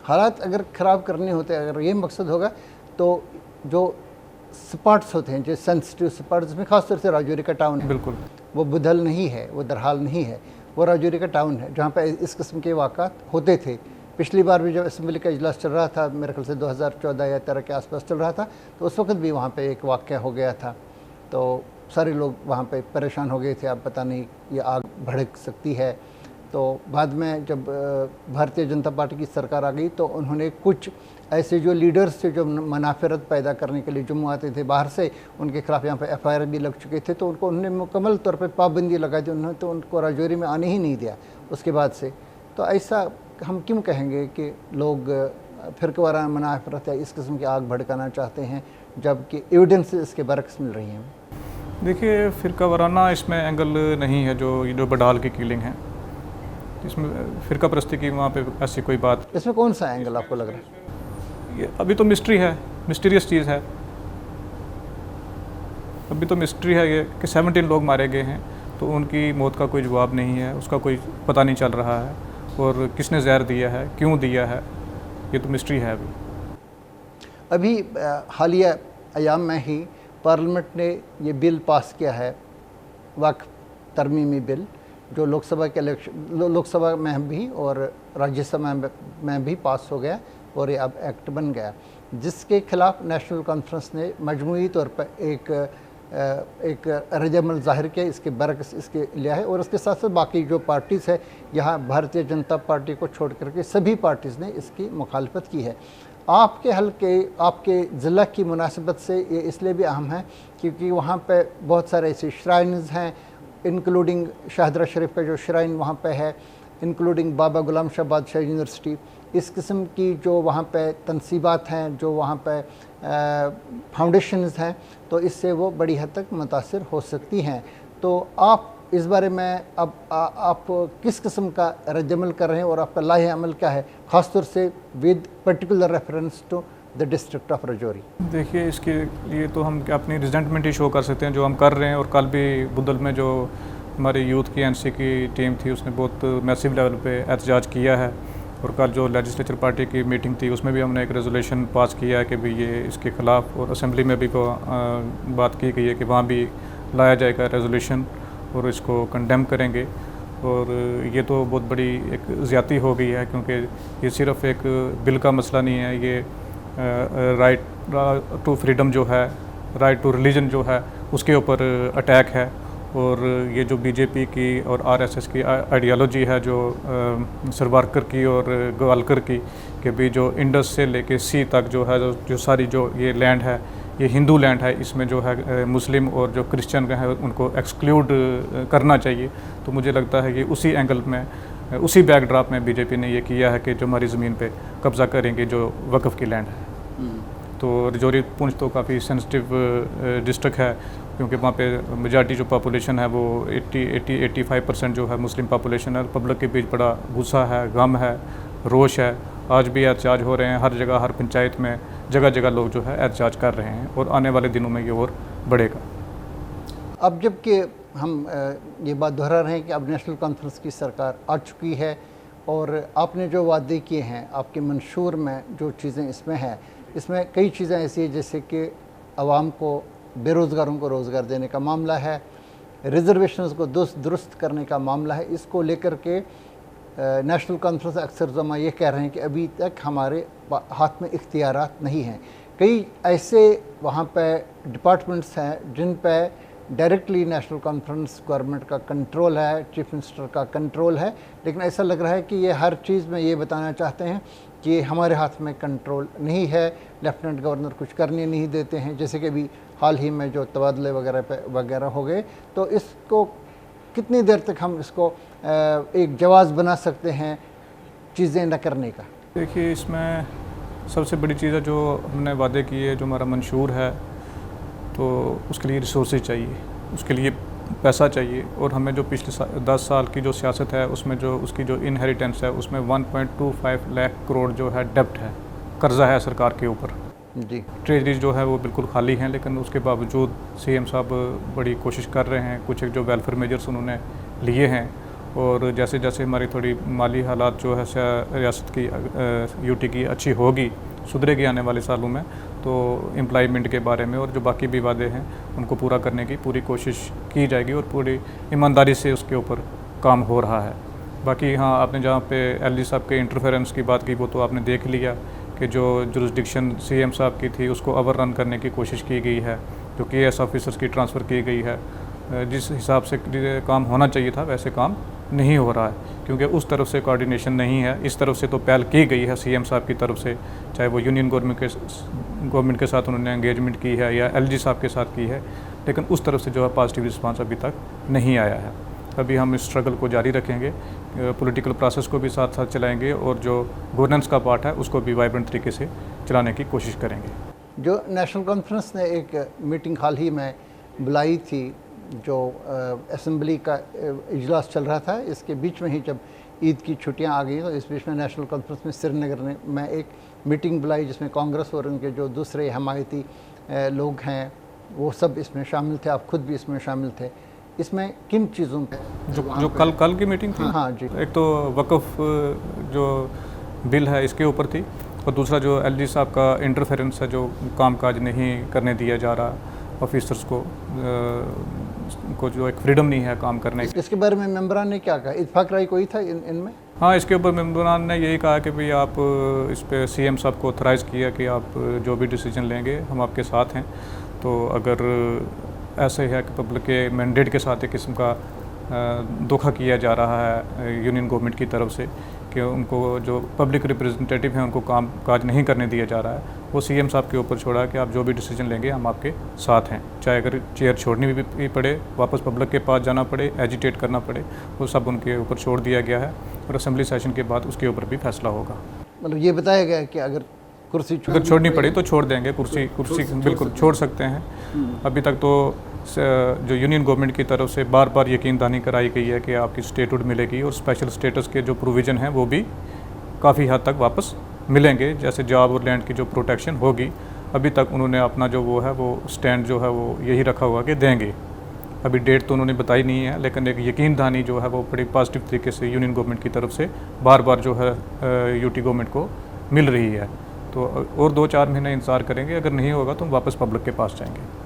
हालात अगर ख़राब करने होते, अगर ये मकसद होगा, तो जो स्पॉट्स होते हैं, जो सेंसिटिव स्पॉट्स में ख़ासतौर से राजौरी का टाउन है, बिल्कुल वो बुधल नहीं है, वो दरहाल नहीं है, वो राजौरी का टाउन है जहाँ पे इस किस्म के वाक़ात होते थे। पिछली बार भी जब असम्बली का इजलास चल रहा था, मेरे ख्याल से 2014 या 13 के आसपास चल रहा था, तो उस वक्त भी वहाँ पे एक वाक़या हो गया था। तो सारे लोग वहाँ पे परेशान हो गए थे, अब पता नहीं ये आग भड़क सकती है। तो बाद में जब भारतीय जनता पार्टी की सरकार आ गई तो उन्होंने कुछ ऐसे जो लीडर्स थे जो मनाफरत पैदा करने के लिए जम्मू आते थे बाहर से, उनके खिलाफ यहाँ पे FIR भी लग चुके थे, तो उनको उन्होंने मुकम्मल तौर पे पाबंदी लगा दी। उन्होंने तो उनको राजौरी में आने ही नहीं दिया उसके बाद से। तो ऐसा हम क्यों कहेंगे कि लोग फ़िरक़ावाराना मनाफरत या इस किस्म की आग भड़काना चाहते हैं, जबकि एविडेंस इसके बरक्स मिल रही हैं? देखिए, फ़िरक़ावाराना इसमें एंगल नहीं है। जो बडाल की किलिंग है, इसमें फ़िरका परस्ती की वहाँ पे ऐसी कोई बात। इसमें कौन सा एंगल आपको लग रहा है? ये अभी तो मिस्ट्री है, मिस्टीरियस चीज़ है। अभी तो मिस्ट्री है ये कि 17 लोग मारे गए हैं, तो उनकी मौत का कोई जवाब नहीं है, उसका कोई पता नहीं चल रहा है, और किसने जहर दिया है, क्यों दिया है, ये तो मिस्ट्री है। अभी हालिया अयाम में ही पार्लियामेंट ने ये बिल पास किया है, वक्फ तरमीमी बिल, जो लोकसभा में भी और राज्यसभा में भी पास हो गया और ये अब एक्ट बन गया, जिसके खिलाफ नेशनल कॉन्फ्रेंस ने मजमूई तौर पर एक रद्द-ए-अमल ज़ाहिर किया, इसके बरक्स इसके लिया है। और उसके साथ साथ बाकी जो पार्टीज़ है, यहाँ भारतीय जनता पार्टी को छोड़ करके सभी पार्टीज़ ने इसकी मुखालफत की है। आपके हल्के, आपके ज़िला की मुनासिबत से ये इसलिए भी अहम है क्योंकि वहाँ पे बहुत सारे ऐसे श्राइन्स हैं, इंक्लूडिंग शाहदरा शरीफ का जो श्राइन वहाँ पे है, इंक्लूडिंग बाबा गुलाम शाह बादशाह यूनिवर्सिटी। इस किस्म की जो वहाँ पे तनसीबात हैं, जो वहाँ पे फाउंडेशंस हैं, तो इससे वो बड़ी हद तक मुतासिर हो सकती हैं। तो आप इस बारे में अब आप किस किस्म का रद्द-ए-अमल कर रहे हैं और आपका लाहे-अमल क्या है, ख़ासतौर से with particular reference to the district of Rajouri? देखिए, इसके लिए तो हम अपनी रिजेंटमेंट ही शो कर सकते हैं, जो हम कर रहे हैं। और कल भी बुधल में जो हमारी यूथ की एनसी की टीम थी, उसने बहुत मैसिव लेवल पे एहतजाज किया है। और कल जो लेजिस्लेचर पार्टी की मीटिंग थी उसमें भी हमने एक रेजोल्यूशन पास किया है कि भाई ये इसके ख़िलाफ़, और असेंबली में भी बात की गई है कि वहाँ भी लाया जाएगा रेजोल्यूशन और इसको कंडेम करेंगे। और ये तो बहुत बड़ी एक ज़्यादती हो गई है, क्योंकि ये सिर्फ़ एक बिल का मसला नहीं है, ये राइट टू फ्रीडम जो है, राइट टू रिलीजन जो है, उसके ऊपर अटैक है। और ये जो बीजेपी की और आरएसएस की आइडियोलॉजी है, जो सावरकर की और गोवालकर की, कि भी जो इंडस से लेके सी तक जो है, जो सारी जो ये लैंड है, ये हिंदू लैंड है, इसमें जो है मुस्लिम और जो क्रिश्चियन है उनको एक्सक्लूड करना चाहिए। तो मुझे लगता है कि उसी एंगल में, उसी बैकड्रॉप में बीजेपी ने ये किया है कि जो हमारी ज़मीन पे कब्ज़ा करेंगे जो वक्फ़ की लैंड है। तो रजौरी पुंछ तो काफ़ी सेंसिटिव डिस्ट्रिक्ट है, क्योंकि वहाँ पे मेजॉरिटी जो पॉपुलेशन है वो 85% जो है मुस्लिम पॉपुलेशन है। पब्लिक के बीच बड़ा गुस्सा है, गम है, रोष है। आज भी एहतजाज हो रहे हैं हर जगह, हर पंचायत में, जगह जगह लोग जो है एहतजाज कर रहे हैं, और आने वाले दिनों में ये और बढ़ेगा। अब जबकि हम ये बात दोहरा रहे हैं कि अब नेशनल कॉन्फ्रेंस की सरकार आ चुकी है, और आपने जो वादे किए हैं, आपके मंशूर में जो चीज़ें इसमें हैं, इसमें कई चीज़ें ऐसी हैं जैसे कि आवाम को, बेरोज़गारों को रोज़गार देने का मामला है, रिजर्वेशंस को दुरुस्त करने का मामला है। इसको लेकर के नेशनल कॉन्फ्रेंस अक्सर जमा ये कह रहे हैं कि अभी तक हमारे हाथ में इख्तियारात नहीं हैं। कई ऐसे वहाँ पे डिपार्टमेंट्स हैं जिन पे डायरेक्टली नेशनल कॉन्फ्रेंस गवर्नमेंट का कंट्रोल है, चीफ मिनिस्टर का कंट्रोल है, लेकिन ऐसा लग रहा है कि ये हर चीज़ में ये बताना चाहते हैं कि हमारे हाथ में कंट्रोल नहीं है, लेफ्टिनेंट गवर्नर कुछ करने नहीं देते हैं। जैसे कि अभी हाल ही में जो तबादले वगैरह हो गए, तो इसको कितनी देर तक हम इसको एक जवाज़ बना सकते हैं चीज़ें न करने का? देखिए, इसमें सबसे बड़ी चीज़ है जो हमने वादे किए, जो हमारा मंशूर है, तो उसके लिए रिसोर्सेज चाहिए, उसके लिए पैसा चाहिए। और हमें जो पिछले 10 साल की जो सियासत है उसमें जो उसकी जो इनहेरिटेंस है, उसमें 1.25 लाख करोड़ जो है डेब्ट है, कर्जा है सरकार के ऊपर जी। ट्रेजरीज जो है वो बिल्कुल खाली हैं, लेकिन उसके बावजूद सीएम साहब बड़ी कोशिश कर रहे हैं। कुछ एक जो वेलफेयर मेजर्स उन्होंने लिए हैं, और जैसे जैसे हमारी थोड़ी माली हालात जो है रियासत की यूटी की अच्छी होगी, सुधरेगी आने वाले सालों में, तो एम्प्लॉयमेंट के बारे में और जो बाकी भी वादे हैं उनको पूरा करने की पूरी कोशिश की जाएगी, और पूरी ईमानदारी से उसके ऊपर काम हो रहा है। बाकी हाँ, आपने जहाँ पे एलजी साहब के इंटरफेरेंस की बात की, वो तो आपने देख लिया कि जो जुरिस्डिक्शन सीएम साहब की थी उसको ओवर रन करने की कोशिश की गई है, जो केएस ऑफिसर्स की ट्रांसफ़र की गई है। जिस हिसाब से काम होना चाहिए था वैसे काम नहीं हो रहा है, क्योंकि उस तरफ से कोऑर्डिनेशन नहीं है। इस तरफ से तो पहल की गई है सीएम साहब की तरफ से, चाहे वो यूनियन गवर्नमेंट के साथ उन्होंने एंगेजमेंट की है या एलजी साहब के साथ की है, लेकिन उस तरफ से जो है पॉजिटिव रिस्पांस अभी तक नहीं आया है। अभी हम इस स्ट्रगल को जारी रखेंगे, पॉलिटिकल प्रोसेस को भी साथ साथ चलाएंगे, और जो गवर्नेंस का पार्ट है उसको भी वाइब्रेंट तरीके से चलाने की कोशिश करेंगे। जो नेशनल कॉन्फ्रेंस ने एक मीटिंग हाल ही में बुलाई थी, जो असेंबली का इजलास चल रहा था, इसके बीच में ही जब ईद की छुट्टियां आ गई, तो इस बीच में नेशनल कॉन्फ्रेंस में श्रीनगर में एक मीटिंग बुलाई, जिसमें कांग्रेस और उनके जो दूसरे हमायती लोग हैं वो सब इसमें शामिल थे। आप खुद भी इसमें शामिल थे। इसमें किन चीज़ों पे जो कल की मीटिंग थी? हाँ जी। एक तो वक्फ जो बिल है इसके ऊपर थी, और दूसरा जो एलजी साहब का इंटरफेरेंस है, जो कामकाज नहीं करने दिया जा रहा ऑफिसर्स को जो एक फ्रीडम नहीं है काम करने की। इसके बारे में मेंबरान ने क्या कहा? इत्फाक राय कोई था इनमें? हाँ, इसके ऊपर मेंबरान ने यही कहा कि भाई आप इस पे सीएम साहब को ऑथराइज़ किया कि आप जो भी डिसीजन लेंगे हम आपके साथ हैं। तो अगर ऐसे है कि पब्लिक के मैंडेट के साथ एक किस्म का धोखा किया जा रहा है यूनियन गवर्नमेंट की तरफ से, कि उनको जो पब्लिक रिप्रेजेंटेटिव हैं उनको काम काज नहीं करने दिया जा रहा है, वो सीएम साहब के ऊपर छोड़ा कि आप जो भी डिसीजन लेंगे हम आपके साथ हैं। चाहे अगर चेयर छोड़नी भी पड़े, वापस पब्लिक के पास जाना पड़े, एजिटेट करना पड़े, वो सब उनके ऊपर छोड़ दिया गया है, और असेंबली सेशन के बाद उसके ऊपर भी फैसला होगा। मतलब ये बताया गया है कि अगर कुर्सी छोड़नी पड़ी तो छोड़ देंगे, कुर्सी बिल्कुल छोड़ सकते हैं। अभी तक तो जो यूनियन गवर्नमेंट की तरफ से बार बार यकीनदहानी कराई गई है कि आपकी स्टेटहुड मिलेगी, और स्पेशल स्टेटस के जो प्रोविज़न हैं वो भी काफ़ी हद तक वापस मिलेंगे, जैसे जॉब और लैंड की जो प्रोटेक्शन होगी। अभी तक उन्होंने अपना जो वो है वो स्टैंड जो है वो यही रखा हुआ कि देंगे, अभी डेट तो उन्होंने बताई नहीं है, लेकिन एक यकीन दहानी जो है वो बड़ी पॉजिटिव तरीके से यूनियन गवर्नमेंट की तरफ से बार बार जो है यूटी गवर्नमेंट को मिल रही है। तो और 2-4 महीने इंतज़ार करेंगे, अगर नहीं होगा तो हम वापस पब्लिक के पास जाएंगे।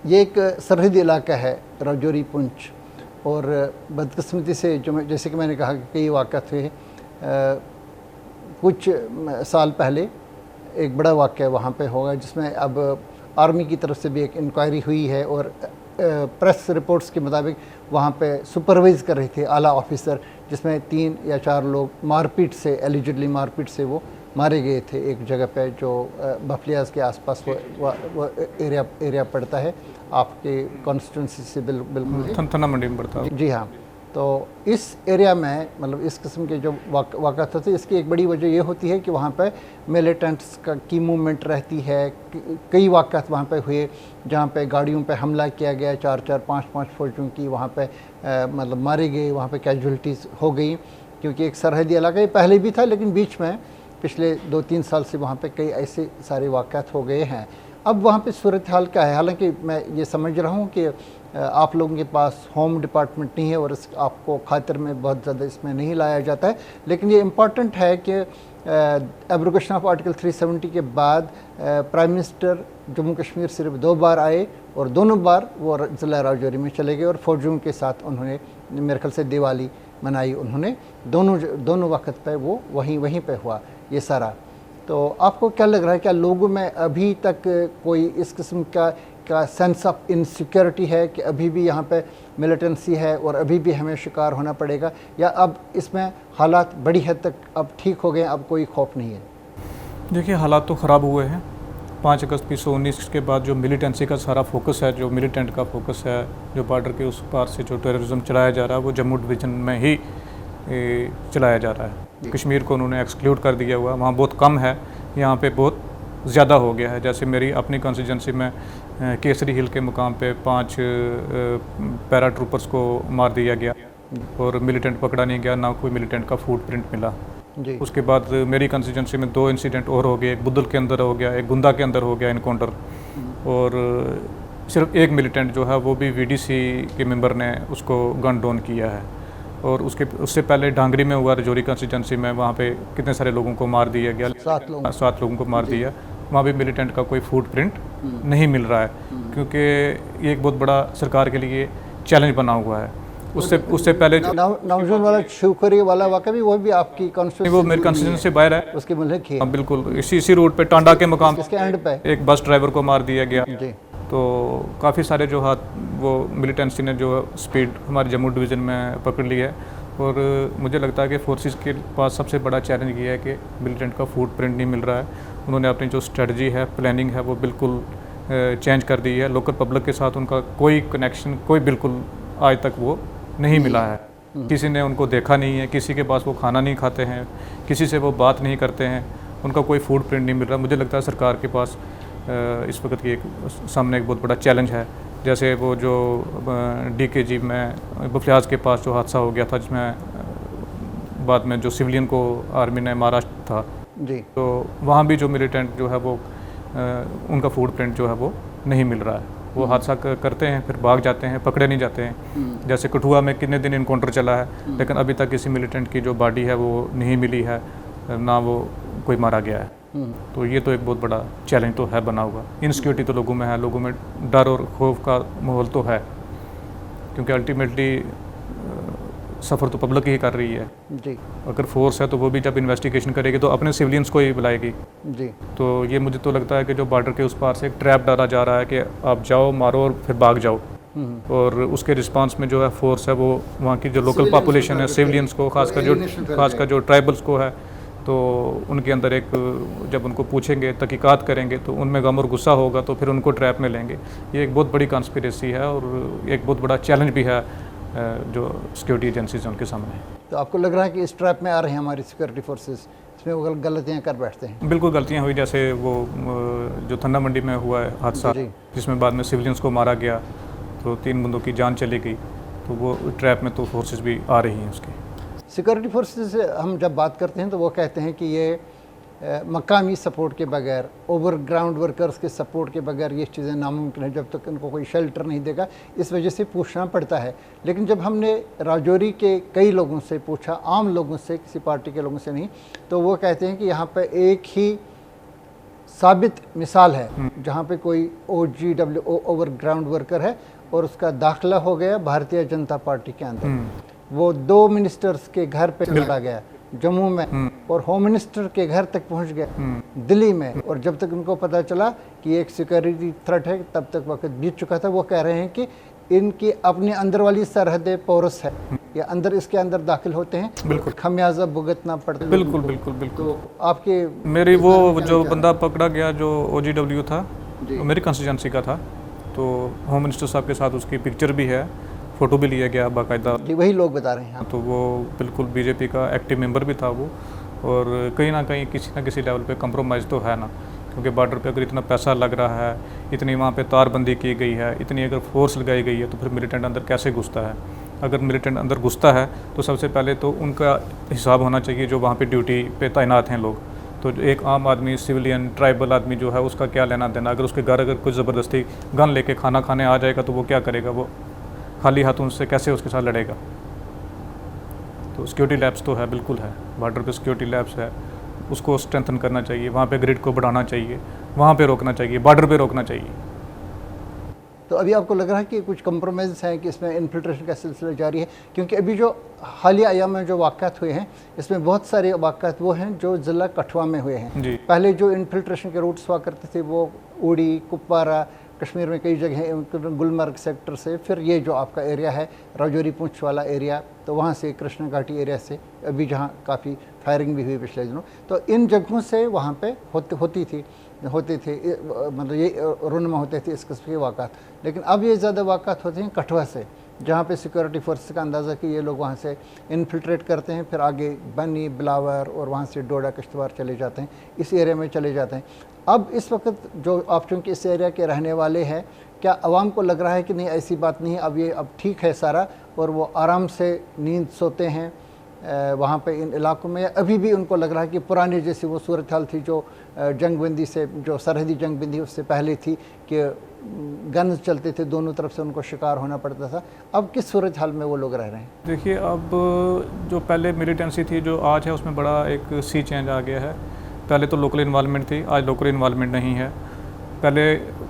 ये एक सरहदी इलाका है राजौरी पुंछ, और बदकिस्मती से जैसे कि मैंने कहा कि कई वाक़यात हुए। कुछ साल पहले एक बड़ा वाक़या वहाँ पे होगा जिसमें अब आर्मी की तरफ से भी एक इंक्वायरी हुई है, और प्रेस रिपोर्ट्स के मुताबिक वहाँ पे सुपरवाइज़ कर रहे थे आला ऑफिसर, जिसमें 3 या 4 लोग मारपीट से, एलिजिडली मारपीट से वो मारे गए थे एक जगह पे जो बफलियाज के आसपास वो एरिया पड़ता है, आपके कॉन्स्टिट्यूंसी से बिल्कुल थाना मंडी में पड़ता है। जी हाँ। तो इस एरिया में मतलब इस किस्म के जो वाक़यात होते हैं, इसकी एक बड़ी वजह ये होती है कि वहाँ पे मिलिटेंट्स की मूवमेंट रहती है। कई वाक़यात वहाँ पे हुए जहाँ पे गाड़ियों पे हमला किया गया, 4-4, 5-5 फौजियों की वहाँ पे मतलब मारे गए, वहाँ पे कैजुअल्टीज़ हो गई, क्योंकि एक सरहदी इलाका ये पहले भी था, लेकिन बीच में पिछले 2-3 साल से वहाँ पे कई ऐसे सारे वाक़यात हो गए हैं। अब वहाँ पे सूरत हाल क्या है? हालांकि मैं ये समझ रहा हूँ कि आप लोगों के पास होम डिपार्टमेंट नहीं है और इस आपको खातिर में बहुत ज़्यादा इसमें नहीं लाया जाता है, लेकिन ये इम्पॉर्टेंट है कि एब्रोगेशन ऑफ आर्टिकल 370 के बाद प्राइम मिनिस्टर जम्मू कश्मीर सिर्फ 2 बार आए, और दोनों बार वो ज़िला राजौरी में चले गए और फौजियों के साथ उन्होंने मेरे ख्याल से दिवाली मनाई उन्होंने। दोनों वक्त पे वो वहीं पे हुआ ये सारा। तो आपको क्या लग रहा है, क्या लोगों में अभी तक कोई इस किस्म का सेंस ऑफ इनसिक्योरिटी है कि अभी भी यहाँ पे मिलिटेंसी है और अभी भी हमें शिकार होना पड़ेगा, या अब इसमें हालात बड़ी हद तक अब ठीक हो गए, अब कोई खौफ नहीं है? देखिए, हालात तो ख़राब हुए हैं। 5 अगस्त 2019 के बाद जो मिलिटेंसी का सारा फोकस है, जो मिलिटेंट का फोकस है, जो बॉर्डर के उस पार से जो टेररिज्म चलाया जा रहा है, वो जम्मू डिवीज़न में ही चलाया जा रहा है। कश्मीर को उन्होंने एक्सक्लूड कर दिया हुआ, वहाँ बहुत कम है, यहाँ पे बहुत ज़्यादा हो गया है। जैसे मेरी अपनी कॉन्स्टिट्यूंसी में केसरी हिल के मुकाम पे 5 पैरा ट्रूपर्स को मार दिया गया और मिलिटेंट पकड़ा नहीं गया, ना कोई मिलिटेंट का फुटप्रिंट मिला जी। उसके बाद मेरी कॉन्स्टिट्यूंसी में 2 इंसिडेंट और हो गए, एक बुद्दल के अंदर हो गया, एक गुंदा के अंदर हो गया इनकाउंटर, और सिर्फ एक मिलिटेंट जो है वो भी वीडीसी के मेंबर ने उसको गन डाउन किया है। और उससे पहले डांगरी में हुआ, राजौरी कॉन्स्टिट्यूंसी में, वहाँ पे कितने सारे लोगों को मार दिया गया, 7 लोगों को मार दिया। वहाँ भी मिलिटेंट का कोई फुटप्रिंट नहीं मिल रहा है, क्योंकि ये एक बहुत बड़ा सरकार के लिए चैलेंज बना हुआ है। उससे पहले नवजोन वाला शिवखोरी वाला वाक़या भी वो भी आपकी कॉन्स्टिट्यूंसी? वो मेरी कॉन्स्टिट्यूंसी से बाहर है, उसके मुल्क ही है। बिल्कुल इसी रोड पे टांडा के मुकाम इसके एंड पे एक बस ड्राइवर को मार दिया गया जी। तो काफ़ी सारे जो हाथ वो मिलिटेंसी ने जो स्पीड हमारे जम्मू डिवीज़न में पकड़ ली है। और मुझे लगता है कि फोर्सेस के पास सबसे बड़ा चैलेंज ये है कि मिलिटेंट का फुटप्रिंट नहीं मिल रहा है। उन्होंने अपनी जो स्ट्रेटजी है, प्लानिंग है, वो बिल्कुल चेंज कर दी है। लोकल पब्लिक के साथ उनका कोई कनेक्शन, कोई बिल्कुल आज तक वो नहीं मिला है। किसी ने उनको देखा नहीं है, किसी के पास वो खाना नहीं खाते हैं, किसी से वो बात नहीं करते हैं, उनका कोई फुटप्रिंट नहीं मिल रहा। मुझे लगता है सरकार के पास इस वक्त की सामने एक बहुत बड़ा चैलेंज है। जैसे वो जो DKG में बफलियाज के पास जो हादसा हो गया था, जिसमें बाद में जो सिविलियन को आर्मी ने मारा था जी, तो वहाँ भी जो मिलिटेंट जो है वो उनका फुटप्रिंट जो है वो नहीं मिल रहा है। वो हादसा करते हैं, फिर भाग जाते हैं, पकड़े नहीं जाते हैं। जैसे कठुआ में कितने दिन इनकाउंटर चला है, लेकिन अभी तक किसी मिलिटेंट की जो बॉडी है वो नहीं मिली है, ना वो कोई मारा गया है। तो ये तो एक बहुत बड़ा चैलेंज तो है बना हुआ। इनसिक्योरिटी तो लोगों में है, लोगों में डर और खौफ का माहौल तो है, क्योंकि अल्टीमेटली सफ़र तो पब्लिक ही कर रही है जी। अगर फोर्स है तो वो भी जब इन्वेस्टिगेशन करेगी तो अपने सिविलियंस को ही बुलाएगी जी। तो ये मुझे तो लगता है कि जो बॉर्डर के उस पार से एक ट्रैप डाला जा रहा है कि आप जाओ मारो और फिर भाग जाओ और उसके रिस्पांस में जो है फोर्स है वो वहाँ की जो लोकल पॉपुलेशन है सिविलियंस को खासकर जो ट्राइबल्स को है तो उनके अंदर एक जब उनको पूछेंगे तहकीकात करेंगे तो उनमें गम और गुस्सा होगा तो फिर उनको ट्रैप में लेंगे। ये एक बहुत बड़ी कॉन्स्पिरेसी है और एक बहुत बड़ा चैलेंज भी है जो सिक्योरिटी एजेंसीज हैं उनके सामने। तो आपको लग रहा है कि इस ट्रैप में आ रहे हैं हमारी सिक्योरिटी फोर्सेस, इसमें वो गलतियाँ कर बैठते हैं? बिल्कुल गलतियाँ हुई, जैसे वो जो थन्ना मंडी में हुआ है हादसा जिसमें बाद में सिविलियंस को मारा गया तो 3 बंदों की जान चली गई, तो वो ट्रैप में तो फोर्सेस भी आ रही हैं उसकी। सिक्योरिटी फोर्सेस से हम जब बात करते हैं तो वो कहते हैं कि ये मकामी सपोर्ट के बगैर, ओवर ग्राउंड वर्कर्स के सपोर्ट के बगैर ये चीज़ें नामुमकिन है जब तक इनको कोई शेल्टर नहीं देगा, इस वजह से पूछना पड़ता है। लेकिन जब हमने राजौरी के कई लोगों से पूछा, आम लोगों से, किसी पार्टी के लोगों से नहीं, तो वो कहते हैं कि यहाँ पर एक ही साबित मिसाल है जहाँ पे कोई OGW ओवर ग्राउंड वर्कर है और उसका दाखिला हो गया भारतीय जनता पार्टी के अंदर। वो 2 मिनिस्टर्स के घर पे चला गया जम्मू में और होम मिनिस्टर के घर तक पहुंच गया दिल्ली में, और जब तक उनको पता चला कि एक सिक्योरिटी थ्रेट है तब तक वक्त बीत चुका था। वो कह रहे हैं कि इनकी अपने अंदर वाली सरहदें पोरस है या अंदर इसके अंदर दाखिल होते हैं, बिल्कुल खमियाजा भुगतना पड़ता है। बिल्कुल बिल्कुल बिल्कुल। तो आपके मेरी वो जो बंदा पकड़ा गया जो OGW था मेरी कंस्टिट्यूंसी का था, तो होम मिनिस्टर साहब के साथ उसकी पिक्चर भी है, फ़ोटो भी लिया गया बाकायदा। वही लोग बता रहे हैं। तो वो बिल्कुल बीजेपी का एक्टिव मेंबर भी था वो, और कहीं ना कहीं किसी ना किसी लेवल पे कंप्रोमाइज़ तो है ना, क्योंकि बॉर्डर पे अगर इतना पैसा लग रहा है, इतनी वहाँ पे तारबंदी की गई है, इतनी अगर फोर्स लगाई गई है तो फिर मिलिटेंट अंदर कैसे घुसता है? अगर मिलिटेंट अंदर घुसता है तो सबसे पहले तो उनका हिसाब होना चाहिए जो वहाँ पे ड्यूटी पे तैनात हैं लोग। तो एक आम आदमी, सिविलियन, ट्राइबल आदमी जो है उसका क्या लेना देना? अगर उसके घर अगर कोई ज़बरदस्ती गन लेके खाना खाने आ जाएगा तो वो क्या करेगा? वो खाली हाथों से कैसे उसके साथ लड़ेगा? तो सिक्योरिटी लैब्स तो है, बिल्कुल है, बॉर्डर पे सिक्योरिटी लैब्स है, उसको स्ट्रेंथन करना चाहिए, वहाँ पे ग्रिड को बढ़ाना चाहिए, वहाँ पे रोकना चाहिए, बॉर्डर पे रोकना चाहिए। तो अभी आपको लग रहा है कि कुछ कंप्रोमाइज़ हैं कि इसमें इन्फिल्ट्रेशन का सिलसिला जारी है? क्योंकि अभी जो हालिया अयाम में जो वाक़यात हुए हैं इसमें बहुत सारे वाक़यात वो हैं जो ज़िला कठुआ में हुए हैं। पहले जो इन्फिल्ट्रेशन के रूट्स हुआ करते थे वो उड़ी, कुपवारा, कश्मीर में कई जगह गुलमर्ग सेक्टर से, फिर ये जो आपका एरिया है राजौरी पूंछ वाला एरिया, तो वहाँ से कृष्ण घाटी एरिया से अभी जहाँ काफ़ी फायरिंग भी हुई पिछले दिनों, तो इन जगहों से वहाँ पे होते थे मतलब ये रुनमा होते थे इस किस्म के वाक़ात। लेकिन अब ये ज़्यादा वाक़ात होते हैं कठुआ से, जहाँ पे सिक्योरिटी फोर्स का अंदाज़ा कि ये लोग वहाँ से इन्फिल्ट्रेट करते हैं, फिर आगे बनी, बिलावर और वहाँ से डोडा, किश्तवाड़ चले जाते हैं, इस एरिया में चले जाते हैं। अब इस वक्त जो आप चूँकि इस एरिया के रहने वाले हैं, क्या आवाम को लग रहा है कि नहीं ऐसी बात नहीं है, अब ये अब ठीक है सारा और वो आराम से नींद सोते हैं वहाँ पे इन इलाकों में? अभी भी उनको लग रहा है कि पुरानी जैसी वो सूरत हाल थी जो जंगबंदी से, जो सरहदी जंगबंदी उससे पहले थी कि गन्स चलते थे, दोनों तरफ से उनको शिकार होना पड़ता था? अब किस सूरत हाल में वो लोग रह रहे हैं? देखिए, अब जो पहले मिलिटेंसी थी जो आज है उसमें बड़ा एक सी चेंज आ गया है। पहले तो लोकल इन्वॉल्वमेंट थी, आज लोकल इन्वॉल्वमेंट नहीं है। पहले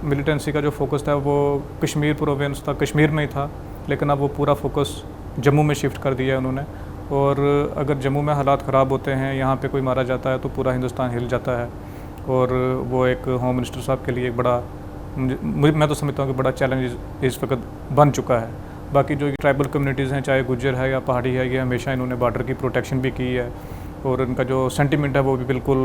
मिलिटेंसी का जो फोकस था वो कश्मीर प्रोविंस था, कश्मीर में ही था, लेकिन अब वो पूरा फोकस जम्मू में शिफ्ट कर दिया है उन्होंने। और अगर जम्मू में हालात ख़राब होते हैं, यहाँ पे कोई मारा जाता है तो पूरा हिंदुस्तान हिल जाता है, और वो एक होम मिनिस्टर साहब के लिए एक बड़ा, मैं तो समझता हूँ कि बड़ा चैलेंज इस वक्त बन चुका है। बाकी जो ट्राइबल कम्युनिटीज़ हैं, चाहे गुज्जर है या पहाड़ी है, ये हमेशा इन्होंने बॉर्डर की प्रोटेक्शन भी की है, और उनका जो सेंटिमेंट है वो भी बिल्कुल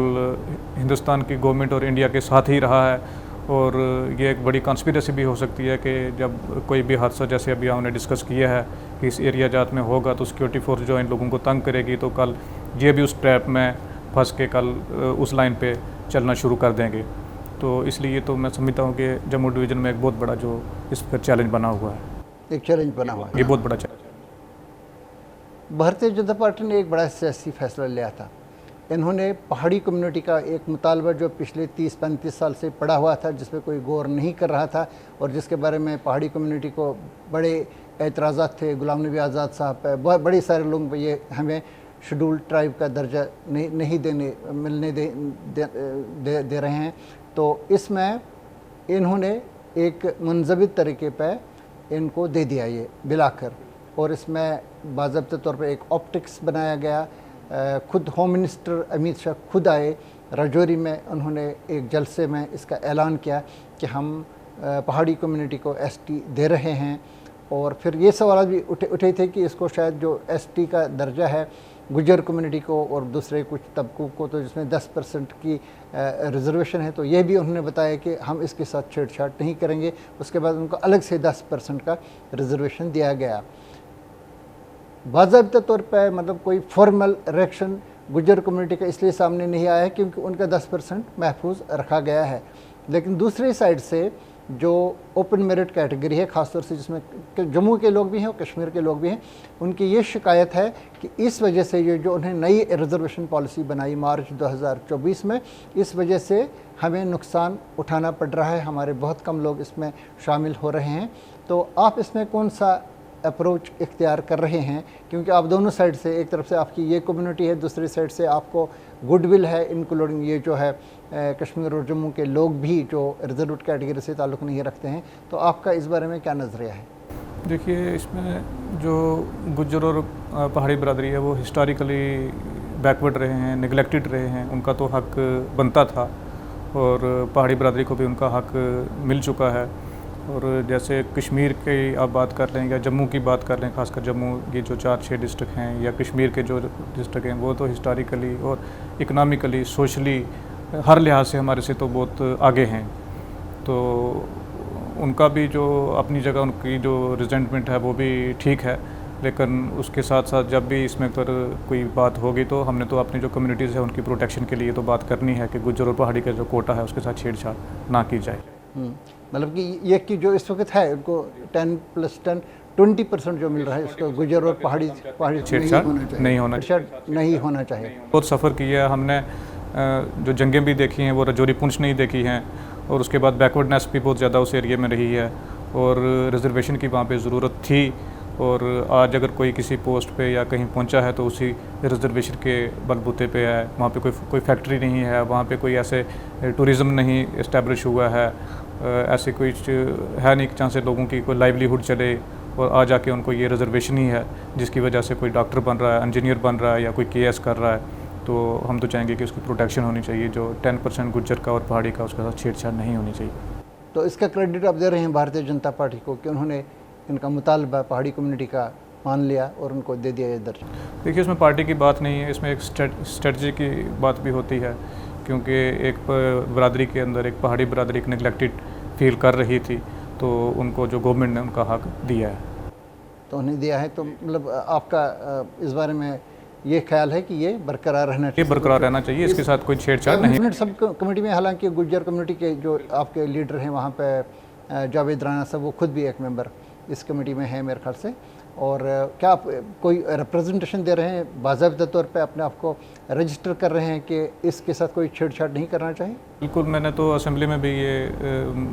हिंदुस्तान की गवर्नमेंट और इंडिया के साथ ही रहा है। और ये एक बड़ी कॉन्स्पिरेसी भी हो सकती है कि जब कोई भी हादसा जैसे अभी हमने डिस्कस किया है कि इस एरिया जात में होगा तो सिक्योरिटी फोर्स जो इन लोगों को तंग करेगी, तो कल ये भी उस ट्रैप में फंस के कल उस लाइन पे चलना शुरू कर देंगे। तो इसलिए तो मैं समझता हूँ कि जम्मू डिवीज़न में एक बहुत बड़ा जो इस पर चैलेंज बना हुआ है, एक चैलेंज बना हुआ है, ये बहुत बड़ा चैलेंज। भारतीय जनता पार्टी ने एक बड़ा सियासी फैसला लिया था। इन्होंने पहाड़ी कम्युनिटी का एक मुतालबा जो पिछले 30-35 साल से पड़ा हुआ था, जिस पर कोई गौर नहीं कर रहा था और जिसके बारे में पहाड़ी कम्युनिटी को बड़े एतराज़ात थे, गुलाम नबी आज़ाद साहब पे, बहुत बड़े सारे लोग ये हमें शेड्यूल्ड ट्राइब का दर्जा नहीं मिलने दे रहे हैं। तो इसमें इन्होंने एक मुनज़बित तरीके पर इनको दे दिया ये बिलाकर, और इसमें बाज़ाब्ता तौर पर एक ऑप्टिक्स बनाया गया। खुद होम मिनिस्टर अमित शाह खुद आए राजौरी में, उन्होंने एक जलसे में इसका ऐलान किया कि हम पहाड़ी कम्युनिटी को एसटी दे रहे हैं। और फिर ये सवाल भी उठे थे कि इसको शायद जो एसटी का दर्जा है गुजर कम्युनिटी को और दूसरे कुछ तबकों को, तो जिसमें 10% की रिजर्वेशन है, तो ये भी उन्होंने बताया कि हम इसके साथ छेड़छाड़ नहीं करेंगे। उसके बाद उनको अलग से 10% का रिजर्वेशन दिया गया। बाज़ाब्ता तौर पर मतलब कोई फॉर्मल रिएक्शन गुजर कम्युनिटी का इसलिए सामने नहीं आया है क्योंकि उनका 10% महफूज रखा गया है। लेकिन दूसरी साइड से जो ओपन मेरिट कैटेगरी है, ख़ासतौर से जिसमें जम्मू के लोग भी हैं और कश्मीर के लोग भी हैं, उनकी ये शिकायत है कि इस वजह से ये जो उन्हें नई रिजर्वेशन पॉलिसी बनाई मार्च 2024 में, इस वजह से हमें नुकसान उठाना पड़ रहा है, हमारे बहुत कम लोग इसमें शामिल हो रहे हैं। तो आप इसमें कौन सा अप्रोच इख्तियार कर रहे हैं? क्योंकि आप दोनों साइड से, एक तरफ से आपकी ये कम्युनिटी है, दूसरी साइड से आपको गुडविल है, इंक्लूडिंग ये जो है कश्मीर और जम्मू के लोग भी जो रिजर्व्ड कैटेगरी से ताल्लुक़ नहीं रखते हैं। तो आपका इस बारे में क्या नज़रिया है? देखिए, इसमें जो गुज्जर और पहाड़ी बरादरी है वो हिस्टोरिकली बैकवर्ड रहे हैं, निगलेक्टेड रहे हैं, उनका तो हक बनता था और पहाड़ी बरादरी को भी उनका हक मिल चुका है। और जैसे कश्मीर की आप बात कर लें या जम्मू की बात कर लें, खासकर जम्मू की जो 4-6 डिस्ट्रिक्ट हैं या कश्मीर के जो डिस्ट्रिक्ट हैं, वो तो हिस्टोरिकली और इकनॉमिकली, सोशली, हर लिहाज से हमारे से तो बहुत आगे हैं। तो उनका भी जो अपनी जगह उनकी जो रिजेंटमेंट है वो भी ठीक है, लेकिन उसके साथ साथ जब भी इसमें पर कोई बात होगी तो हमने तो अपनी जो कम्युनिटीज़ है उनकी प्रोटेक्शन के लिए तो बात करनी है कि गुज्जर और पहाड़ी का जो कोटा है उसके साथ छेड़छाड़ ना की जाए। मतलब कि ये कि जो इस वक्त है उनको 10+10 20% जो मिल रहा है उसको गुजर और पहाड़ी छेड़छाड़ नहीं होना चाहिए। बहुत सफ़र किया है हमने, जो जंगें भी देखी हैं वो राजौरी पुंछ नहीं देखी हैं, और उसके बाद बैकवर्डनेस भी बहुत ज़्यादा उस एरिया में रही है और रिजर्वेशन की वहाँ पे ज़रूरत थी। और आज अगर कोई किसी पोस्ट पे या कहीं पहुंचा है तो उसी रिजर्वेशन के बलबूते पे है। वहाँ पे कोई फैक्ट्री नहीं है, वहाँ पे कोई ऐसे टूरिज़्म नहीं इस्टेब्लिश हुआ है, ऐसे कोई है नहीं चांस से लोगों की कोई लाइवलीहुड चले, और आ जाके उनको ये रिजर्वेशन ही है जिसकी वजह से कोई डॉक्टर बन रहा है, इंजीनियर बन रहा है या कोई केएस कर रहा है। तो हम तो चाहेंगे कि उसकी प्रोटेक्शन होनी चाहिए, जो 10% गुज्जर का और पहाड़ी का उसके साथ छेड़छाड़ नहीं होनी चाहिए। तो इसका क्रेडिट आप दे रहे हैं भारतीय जनता पार्टी को कि उन्होंने इनका मुतालबा पहाड़ी कम्युनिटी का मान लिया और उनको दे दिया ये दर्जा? देखिए, इसमें पार्टी की बात नहीं है, इसमें एक स्ट्रेटजी की बात भी होती है, क्योंकि एक बरादरी के अंदर एक पहाड़ी बरादरी एक नेगलेक्टेड फील कर रही थी, तो उनको जो गवर्नमेंट ने उनका हक दिया है तो उन्हें दिया है। तो मतलब आपका इस बारे में ये ख्याल है कि ये बरकरार रहना चाहिए? ये बरकरार रहना चाहिए, इसके साथ कोई छेड़छाड़ नहीं। सब कमेटी में हालांकि गुज्जर कम्युनिटी के जो आपके लीडर हैं वहाँ पे जावेद राना साहब, वो खुद भी एक मेंबर इस कमेटी में है मेरे ख्याल से। और क्या आप कोई रिप्रेजेंटेशन दे रहे हैं, बाज़ाब्ता तौर पे अपने आप को रजिस्टर कर रहे हैं कि इसके साथ कोई छेड़छाड़ नहीं करना चाहिए? बिल्कुल, मैंने तो असेंबली में भी ये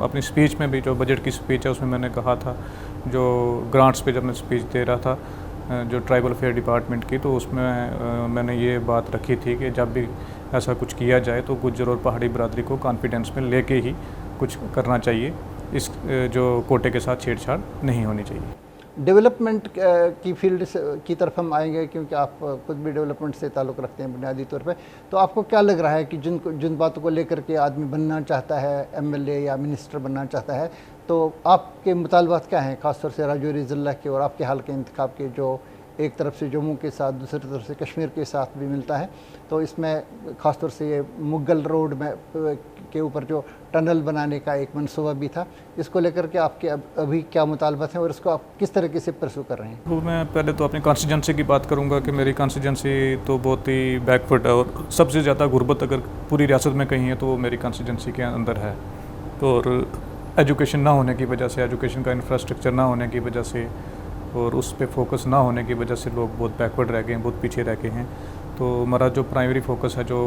अपनी स्पीच में भी, जो बजट की स्पीच है उसमें मैंने कहा था, जो ग्रांट्स पे जब मैं स्पीच दे रहा था जो ट्राइबल अफेयर डिपार्टमेंट की, तो उसमें मैंने ये बात रखी थी कि जब भी ऐसा कुछ किया जाए तो गुज्जर और पहाड़ी बरादरी को कॉन्फिडेंस में लेके ही कुछ करना चाहिए, इस जो कोटे के साथ छेड़छाड़ नहीं होनी चाहिए। डेवलपमेंट की फील्ड की तरफ हम आएंगे, क्योंकि आप खुद भी डेवलपमेंट से ताल्लुक़ रखते हैं बुनियादी तौर पे। तो आपको क्या लग रहा है कि जिन बातों को लेकर के आदमी बनना चाहता है, एमएलए या मिनिस्टर बनना चाहता है, तो आपके मुतालबात क्या हैं, ख़ासतौर से राजौरी ज़िला के और आपके हाल के इंतखाब के, जो एक तरफ से जम्मू के साथ दूसरी तरफ से कश्मीर के साथ भी मिलता है? तो इसमें ख़ासतौर से ये मुगल रोड में के ऊपर जो टनल बनाने का एक मनसूबा भी था, इसको लेकर के आपके अभी क्या मुतालबात हैं और इसको आप किस तरीके से परसू कर रहे हैं? तो मैं पहले तो अपनी कॉन्स्टिट्यूंसी की बात करूंगा कि मेरी कॉन्स्टिट्यूंसी तो बहुत ही बैकवर्ड है, और सबसे ज़्यादा गुर्बत अगर पूरी रियासत में कहीं है तो वो मेरी कॉन्स्टिट्यूंसी के अंदर है। तो और एजुकेशन ना होने की वजह से, एजुकेशन का इंफ्रास्ट्रक्चर ना होने की वजह से और उस पर फोकस ना होने की वजह से लोग बहुत बैकवर्ड रह गए हैं, बहुत पीछे रह गए हैं। तो हमारा जो प्राइमरी फोकस है जो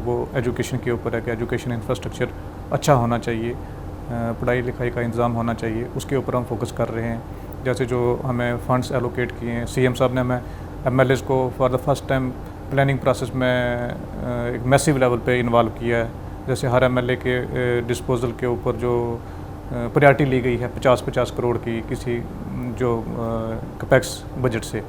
वो एजुकेशन के ऊपर है कि एजुकेशन इंफ्रास्ट्रक्चर अच्छा होना चाहिए, पढ़ाई लिखाई का इंतज़ाम होना चाहिए, उसके ऊपर हम फोकस कर रहे हैं। जैसे जो हमें फ़ंड्स एलोकेट किए हैं, सीएम साहब ने हमें एमएलएज़ को for the first time planning process में एक मैसिव लेवल पे इन्वॉल्व किया है। जैसे हर एमएलए के डिस्पोजल के ऊपर जो प्रायोरिटी ली गई है 50-50 करोड़ की किसी जो कैपेक्स बजट से,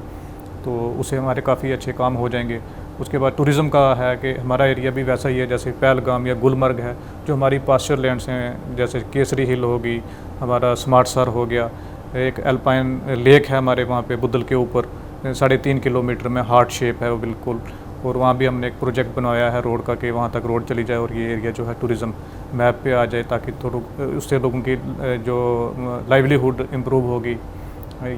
तो उससे हमारे काफ़ी अच्छे काम हो जाएंगे। उसके बाद टूरिज़्म का है कि हमारा एरिया भी वैसा ही है जैसे पहलगाम या गुलमर्ग है, जो हमारी पास्चर लैंड्स हैं, जैसे केसरी हिल होगी, हमारा स्मार्ट सर हो गया, एक एल्पाइन लेक है हमारे वहाँ पे बुद्धल के ऊपर 3.5 किलोमीटर में हार्ट शेप है वो बिल्कुल, और वहाँ भी हमने एक प्रोजेक्ट बनवाया है रोड का कि वहाँ तक रोड चली जाए और ये एरिया जो है टूरिज़्म मैप पे आ जाए, ताकि थोड़ा उससे लोगों की जो लाइवलीहुड इम्प्रूव होगी,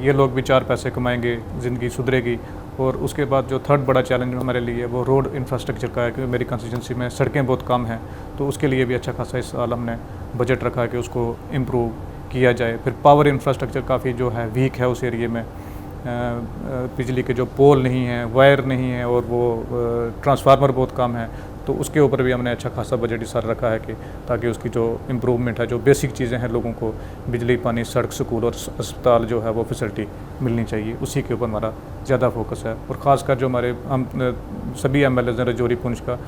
ये लोग भी 4 पैसे कमाएंगे, ज़िंदगी सुधरेगी। और उसके बाद जो थर्ड बड़ा चैलेंज हमारे लिए वो रोड इंफ्रास्ट्रक्चर का है, क्योंकि मेरी कंस्टिट्यूंसी में सड़कें बहुत कम हैं, तो उसके लिए भी अच्छा खासा इस साल हमने बजट रखा है कि उसको इम्प्रूव किया जाए। फिर पावर इंफ्रास्ट्रक्चर काफ़ी जो है वीक है उस एरिए में, बिजली के जो पोल नहीं हैं, वायर नहीं है, और वो ट्रांसफार्मर बहुत कम है, तो उसके ऊपर भी हमने अच्छा खासा बजट इस साल रखा है कि ताकि उसकी जो इम्प्रूवमेंट है, जो बेसिक चीज़ें हैं लोगों को बिजली, पानी, सड़क, स्कूल और अस्पताल जो है वो फैसिलिटी मिलनी चाहिए, उसी के ऊपर हमारा ज़्यादा फोकस है। और ख़ासकर जो हमारे हम सभी MLAs हैं रजौरी पुंछ का,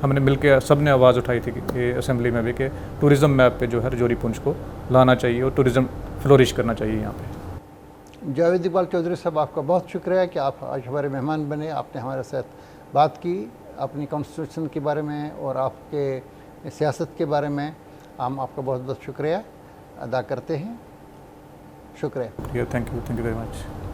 हमने मिलकर सब ने आवाज़ उठाई थी कि असेंबली में भी कि टूरिज़्म मैप पे जो है रजौरी पुंछ को लाना चाहिए और टूरिज़्म फ्लोरिश करना चाहिए यहाँ पे। जावेद इकबाल चौधरी साहब, आपका बहुत शुक्रिया कि आप आज हमारे मेहमान बने, आपने हमारे साथ बात की अपनी कॉन्स्टिट्यूशन के बारे में और आपके सियासत के बारे में। हम आपका बहुत बहुत शुक्रिया अदा करते हैं। शुक्रिया। Thank you very much.